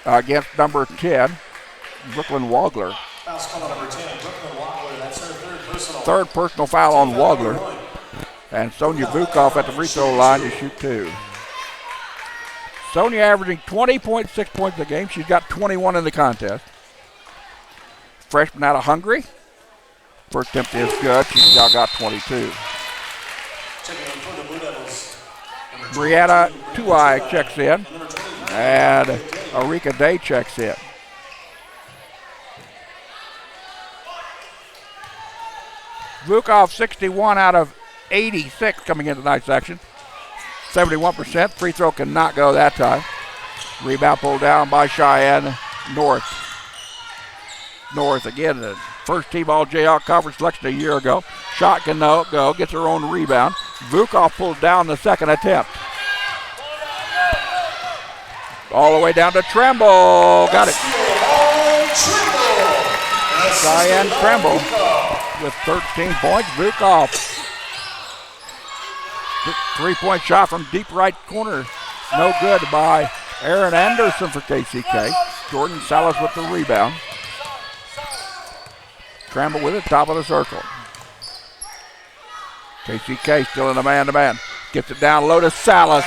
against number 10, Brooklyn Wagler. Foul's coming number 10, Brooklyn Wagler. That's her third personal. Third personal foul on Wagler. And Sonia Vukov at the free throw line to shoot 2. Sonia averaging 20.6 points a game. She's got 21 in the contest. Freshman out of Hungary. First attempt is good. She's now got 22. For the Blue Devils. Brianna Tuai checks in. And Arika Day checks in. Vukov 61 out of 86 coming into tonight's action. 71%. Free throw cannot go that time. Rebound pulled down by Cheyenne North. North again, the first team all Jayhawk conference selection a year ago. Shot can go, gets her own rebound. Vukov pulled down the second attempt. All the way down to Tremble. Got it. Cheyenne Tremble with 13 points. Vukov. Three-point shot from deep right corner. No good by Aaron Anderson for KCK. Jordan Salas with the rebound. Tremble with it, top of the circle. KCK still in a man-to-man. Gets it down low to Salas.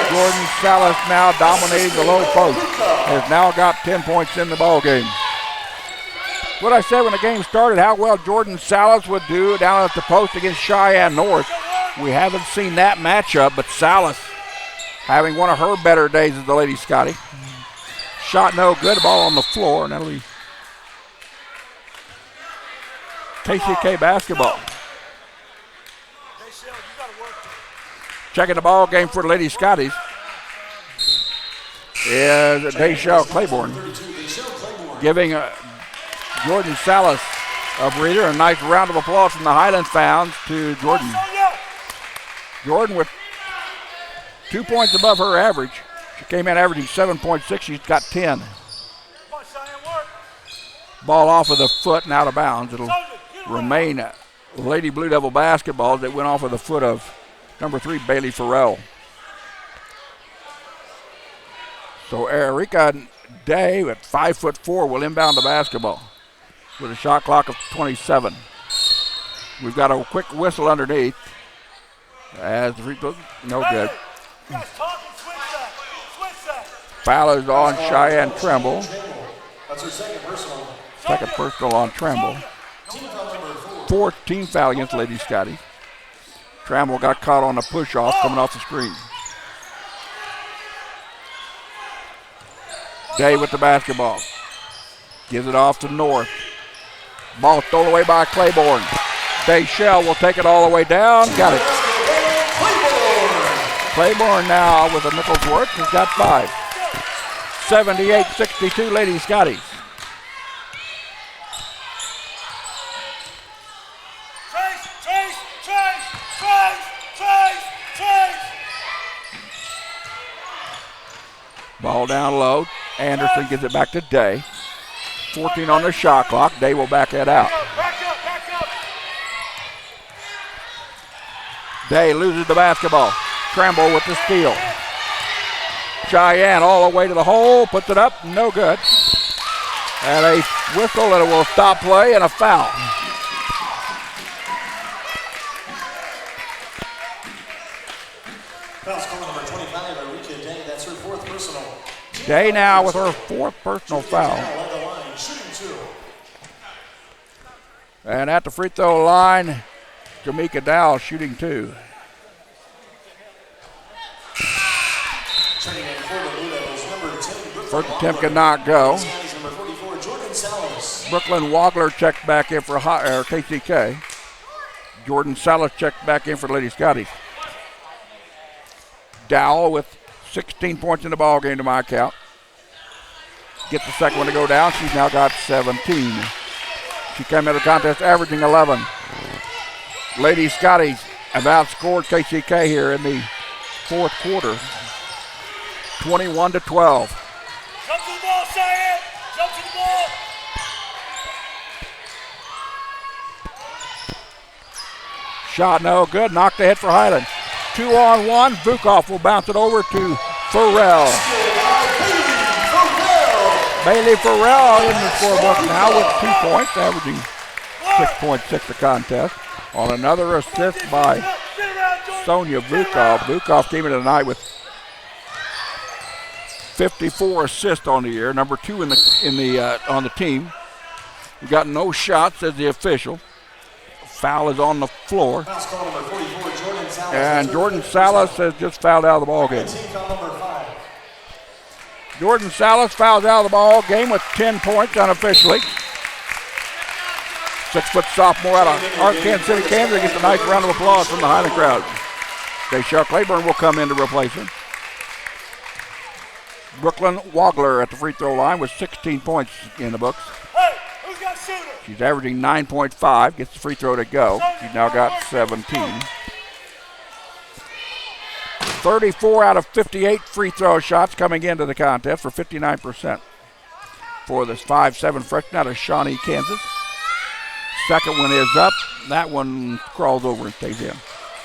Jordan Salas now dominating the low post. Has now got 10 points in the ball game. What I said when the game started, how well Jordan Salas would do down at the post against Cheyenne North. We haven't seen that matchup, but Salas having one of her better days as the Lady Scotty. Shot no good, ball on the floor, and that'll be KCK basketball. Checking the ball game for the Lady Scotties is Dayshell Claiborne, giving Jordan Salas a breather. A nice round of applause from the Highland fans to Jordan. Jordan with 2 points above her average. She came in averaging 7.6. She's got 10. Ball off of the foot and out of bounds. It'll remain Lady Blue Devil basketball that went off of the foot of number 3, Bailey Farrell. So Erika Day at 5'4" will inbound the basketball with a shot clock of 27. We've got a quick whistle underneath. As the free throw, no good. Foul is on Cheyenne Tremble. That's her second personal. Second personal on Tremble. Fourth team foul against Lady Scotty. Tremble got caught on a push-off coming off the screen. Day with the basketball. Gives it off to North. Ball stolen away by Claiborne. Dayshell will take it all the way down. Got it. Claiborne now with a nickel's worth has got 5. 78-62 Lady Scotties. Ball down low. Anderson gives it back to Day. 14 on the shot clock. Day will back that out. Day loses the basketball. Tremble with the steal. Cheyenne all the way to the hole. Puts it up. No good. And a whistle and it will stop play and a foul. Foul's calling number 25, Arika Day. That's her fourth personal. Day now with her fourth personal foul. And at the free throw line, Jamaica Dow shooting 2. First attempt could not go. Brooklyn Wagler checked back in for KCK. Jordan Salas checked back in for Lady Scotties. Dowell with 16 points in the ball game to my count. Gets the second one to go down. She's now got 17. She came into the contest averaging 11. Lady Scotties have outscored KCK here in the fourth quarter, 21-12. Jump to the ball, Cheyenne. Jump to the ball. Shot no good. Knocked ahead for Highland. 2-on-1. Vukov will bounce it over to Farrell. Bailey Farrell in the scorebook now with 2 points, averaging 6.6 a contest. On another assist by Sonia Vukov. Vukov came in tonight with 54 assists on the year, number 2 on the team. We got no shots, says the official. Foul is on the floor. And Jordan Salas has just fouled out of the ball game. Jordan Salas fouls out of the ball game with 10 points unofficially. 6-foot sophomore out of Kansas City, Kansas gets a nice round of applause from the Highland crowd. Deshaun Claiborne will come in to replace him. Brooklyn Wagler at the free throw line with 16 points in the books. Hey, who's got shooter? She's averaging 9.5, gets the free throw to go. She's now got 17. 34 out of 58 free throw shots coming into the contest for 59% for this 5'7" freshman out of Shawnee, Kansas. Second one is up. That one crawls over and stays in.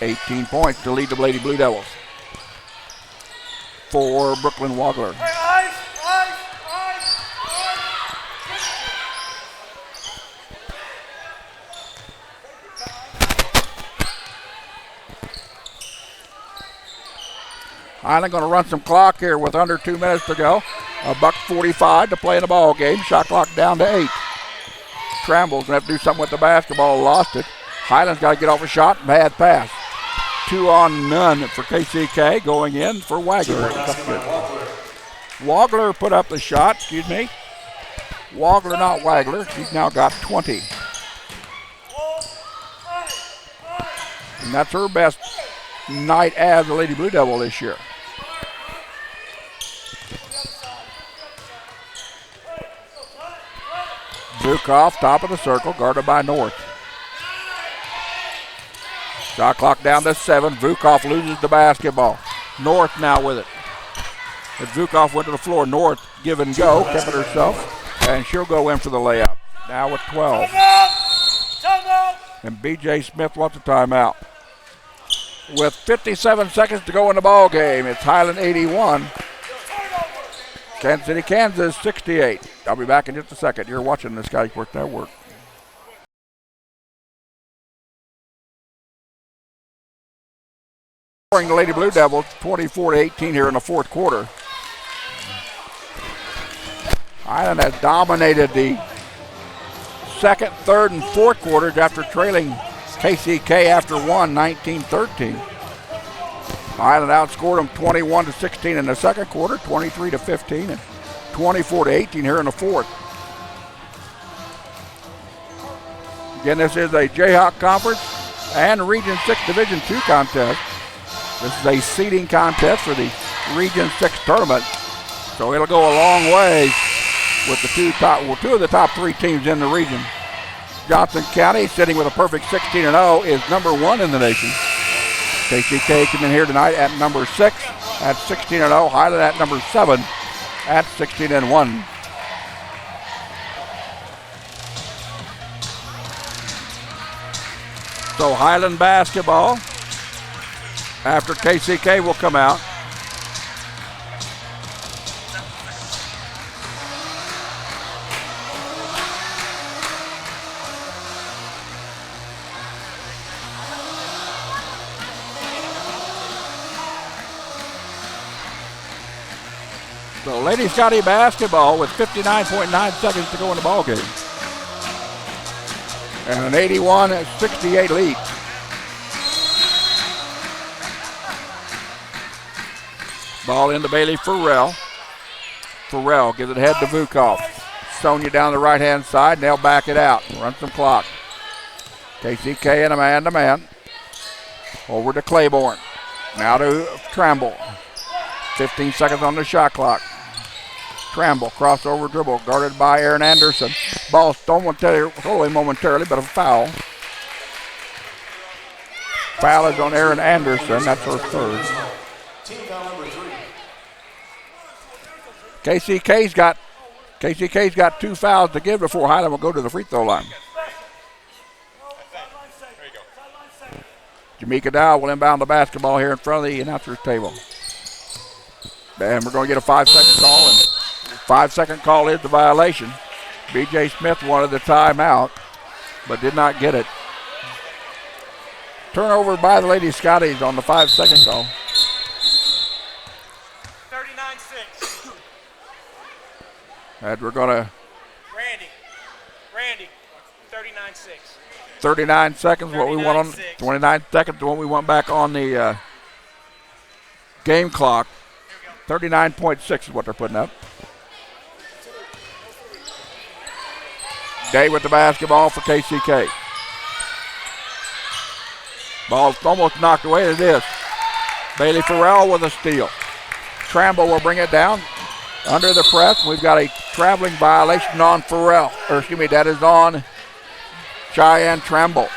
18 points to lead the Lady Blue Devils. For Brooklyn Wagler. Hey, ice. Highland going to run some clock here with under 2 minutes to go. $1:45 to play in the ball game. Shot clock down to 8. Trammell's going to have to do something with the basketball. Lost it. Highland's got to get off a shot. Bad pass. 2-on-none for KCK. Going in for Wagler. Wagler put up the shot. Wagler, not Wagler. She's now got 20. And that's her best night as a Lady Blue Devil this year. Vukov, top of the circle, guarded by North. Shot clock down to 7. Vukov loses the basketball. North now with it. As Vukov went to the floor, North give and go, kept it herself, and she'll go in for the layup. Now with 12. Timeout. And B.J. Smith wants a timeout. With 57 seconds to go in the ball game, it's Highland 81. Kansas City, Kansas 68. I'll be back in just a second. You're watching the Sky Sports Network. The Lady Blue Devils 24-18 here in the fourth quarter. Highland has dominated the second, third, and fourth quarters after trailing KCK after 19-13. Highland outscored them 21-16 in the second quarter, 23-15, and 24-18 here in the fourth. Again, this is a Jayhawk Conference and Region 6 Division II contest. This is a seeding contest for the Region 6 tournament. So it'll go a long way with two of the top 3 teams in the region. Johnson County, sitting with a perfect 16-0, is number 1 in the nation. KCK came in here tonight at number 6 at 16-0. Highland at number 7 at 16-1. So Highland basketball after KCK will come out. So Lady Scotty basketball with 59.9 seconds to go in the ball game. And an 81-68 lead. Ball into Bailey Farrell. Farrell gives it ahead to Vukov. Sonia down the right-hand side, and they'll back it out. Run some clock. KCK in a man-to-man. Over to Claiborne. Now to Tramble. 15 seconds on the shot clock. Tramble, crossover dribble, guarded by Aaron Anderson. Ball stolen momentarily, but a foul. Foul is on Aaron Anderson. That's her third. Team foul number 3. KCK's got 2 fouls to give before Highland will go to the free throw line. Jamaica Dow will inbound the basketball here in front of the announcer's table. And we're going to get a 5-second call, and 5-second call is the violation. B.J. Smith wanted the timeout, but did not get it. Turnover by the Lady Scotties on the 5-second call. 39-6. And we're going to... Randy, 39-6. 39 seconds, what we want on 29 seconds, what we want back on the game clock. 39.6 is what they're putting up. Day with the basketball for KCK. Ball's almost knocked away. It is. Bailey Farrell with a steal. Tramble will bring it down under the press. We've got a traveling violation on Farrell. Or excuse me, that is on Cheyenne Tramble.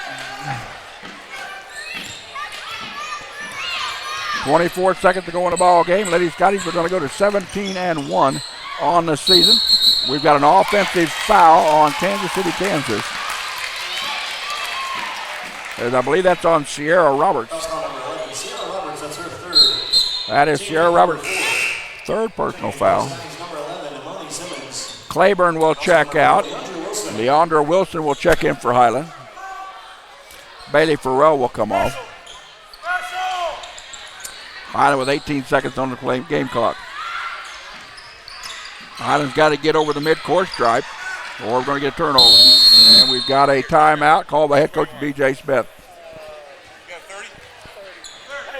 24 seconds to go in the ball game. Lady Scotties are going to go to 17-1 on the season. We've got an offensive foul on Kansas City, Kansas. And I believe that's on Sierra Roberts. Sierra Roberts, that's her third. That is Sierra Roberts' third personal foul. Claiborne will check out. Leandra Wilson will check in for Highland. Bailey Farrell will come off. Highland with 18 seconds on the game clock. Highland's got to get over the midcourt stripe, or we're going to get a turnover. And we've got a timeout called by head coach B.J. Smith.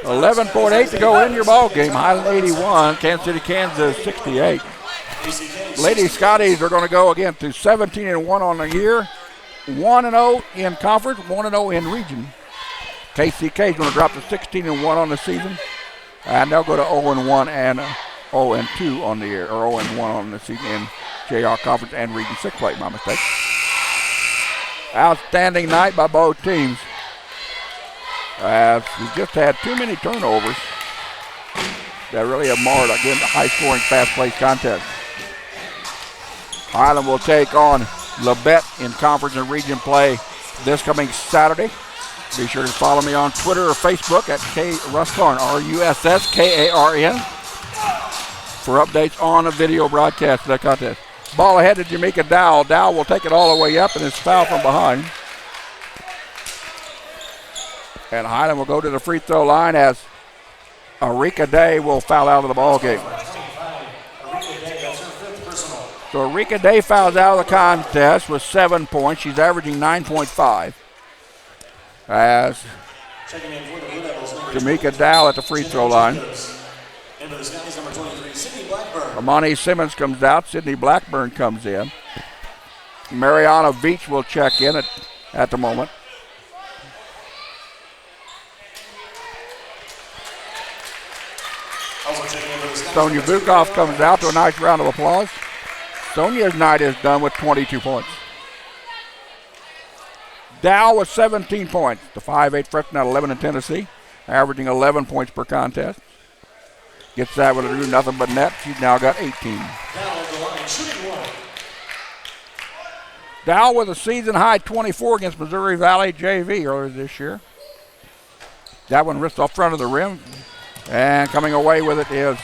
11.8 to go in your ball game. Highland 81, Kansas City, Kansas 68. Lady Scotties are going to go again to 17-1 on the year, 1-0 in conference, 1-0 in region. KCK is going to drop to 16-1 on the season, and they'll go to 0-1 and 0-2 on the year, or 0-1 on the season in JR Conference and Region 6 play, my mistake. Outstanding night by both teams. We just had too many turnovers that really have marred, again, the high-scoring, fast-paced contest. Highland will take on Labette in conference and region play this coming Saturday. Be sure to follow me on Twitter or Facebook at Russ Karn, RUSSKARN, for updates on a video broadcast of that contest. Ball ahead to Jamaica Dow. Dow will take it all the way up, and it's foul from behind. And Highland will go to the free throw line as Arika Day will foul out of the ball game. So Arika Day fouls out of the contest with 7 points. She's averaging 9.5. As Jamaica Dow at the free throw line. Amani Simmons comes out. Sydney Blackburn comes in. Mariana Veach will check in at the moment. Sonia Vukov comes out to a nice round of applause. Sonia's night is done with 22 points. Dow with 17 points. The 5'8 freshman out of Lebanon, Tennessee, averaging 11 points per contest. Gets that with a nothing but net. She's now got 18. Dow with a season high 24 against Missouri Valley JV earlier this year. That one ripped off front of the rim. And coming away with it is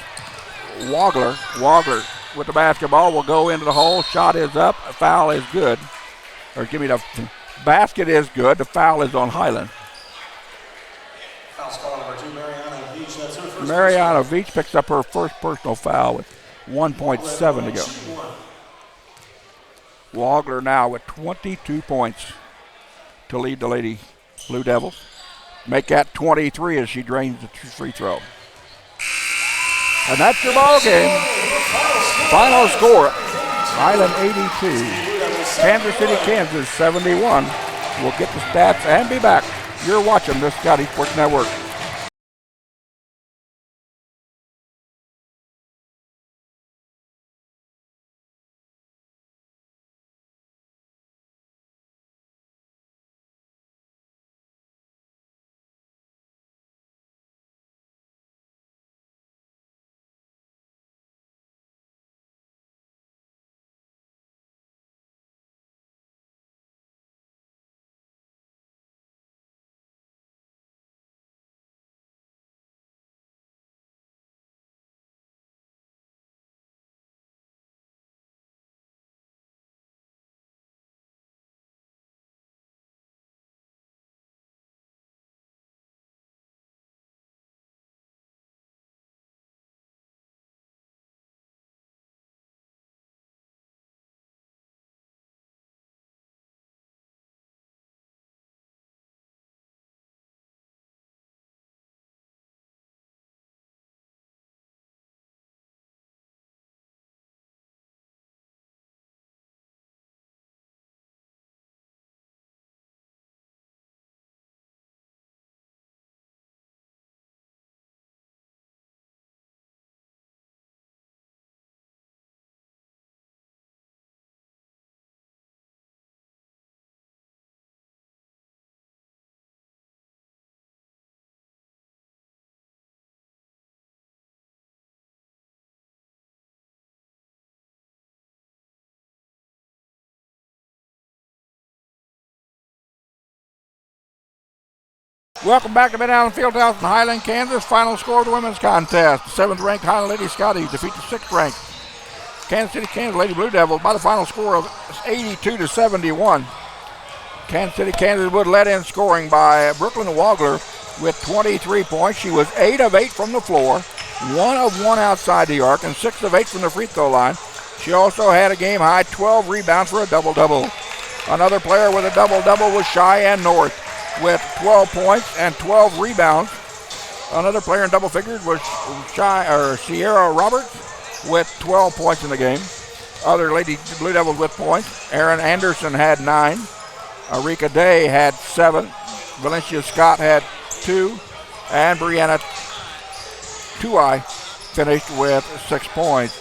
Wagler. Wagler with the basketball will go into the hole. Shot is up. Foul is good. Or give me the basket is good. The foul is on Highland. Mariana Veach picks up her first personal foul with 1.7 to go. Wagler now with 22 points to lead the Lady Blue Devils. Make that 23 as she drains the free throw. And that's your ball game. Final score, Highland 82. Kansas City, Kansas 71. We'll get the stats and be back. You're watching the Scotty Sports Network. Welcome back to Bend Allen Fieldhouse in Highland, Kansas. Final score of the women's contest. 7th-ranked Highland Lady Scotties defeat the 6th-ranked Kansas City, Kansas Lady Blue Devils by the final score of 82-71. Kansas City, Kansas would let in scoring by Brooklyn Wagler with 23 points. She was 8 of 8 from the floor, 1 of 1 outside the arc, and 6 of 8 from the free throw line. She also had a game-high 12 rebounds for a double-double. Another player with a double-double was Cheyenne North with 12 points and 12 rebounds. Another player in double figures was Sierra Roberts with 12 points in the game. Other Lady Blue Devils with points. Aaron Anderson had 9. Arika Day had 7. Valencia Scott had 2. And Brianna Tuai finished with 6 points.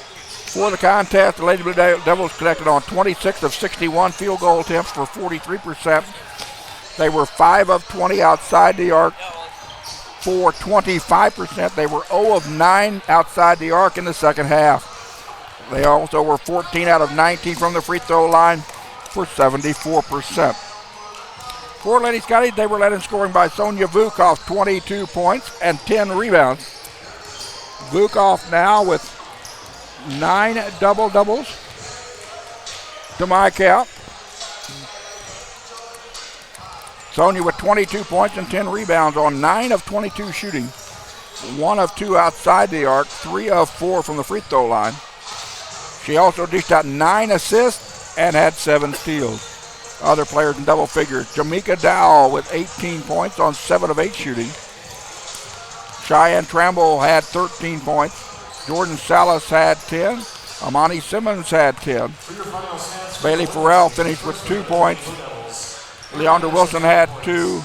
For the contest, the Lady Blue Devils connected on 26 of 61 field goal attempts for 43%. They were 5 of 20 outside the arc for 25%. They were 0 of 9 outside the arc in the second half. They also were 14 out of 19 from the free throw line for 74%. For Lady Scotties, they were led in scoring by Sonia Vukov, 22 points and 10 rebounds. Vukov now with 9 double-doubles to my count. Sonia with 22 points and 10 rebounds on 9 of 22 shooting. 1 of 2 outside the arc, 3 of 4 from the free throw line. She also dished out 9 assists and had 7 steals. Other players in double figures. Jamaica Dowell with 18 points on 7 of 8 shooting. Cheyenne Tramble had 13 points. Jordan Salas had 10. Amani Simmons had 10. Bailey Farrell finished with 2 points. Leandra Wilson had 2,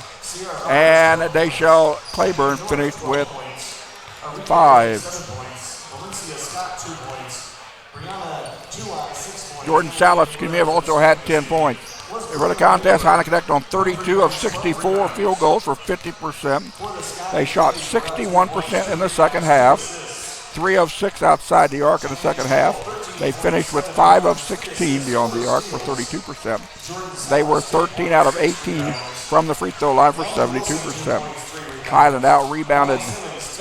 and Dayshell Claiborne finished with 5. Jordan Salas, also had 10 points. For the contest, Highland connected on 32 of 64 field goals for 50%. They shot 61% in the second half, 3 of 6 outside the arc in the second half. They finished with 5 of 16 beyond the arc for 32%. They were 13 out of 18 from the free throw line for 72%. Highland out-rebounded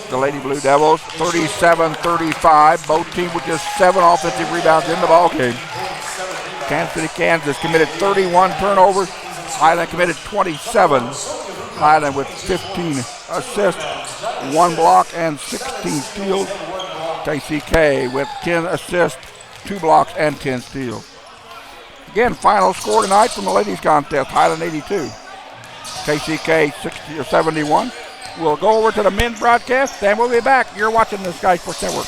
the Lady Blue Devils 37-35. Both teams with just 7 offensive rebounds in the ballgame. Kansas City, Kansas committed 31 turnovers. Highland committed 27. Highland with 15 assists, 1 block, and 16 steals. KCK with 10 assists, 2 blocks, and 10 steals. Again, final score tonight from the ladies contest, Highland 82, KCK 60 or 71. We'll go over to the men's broadcast, and we'll be back. You're watching the Sky Sports Network.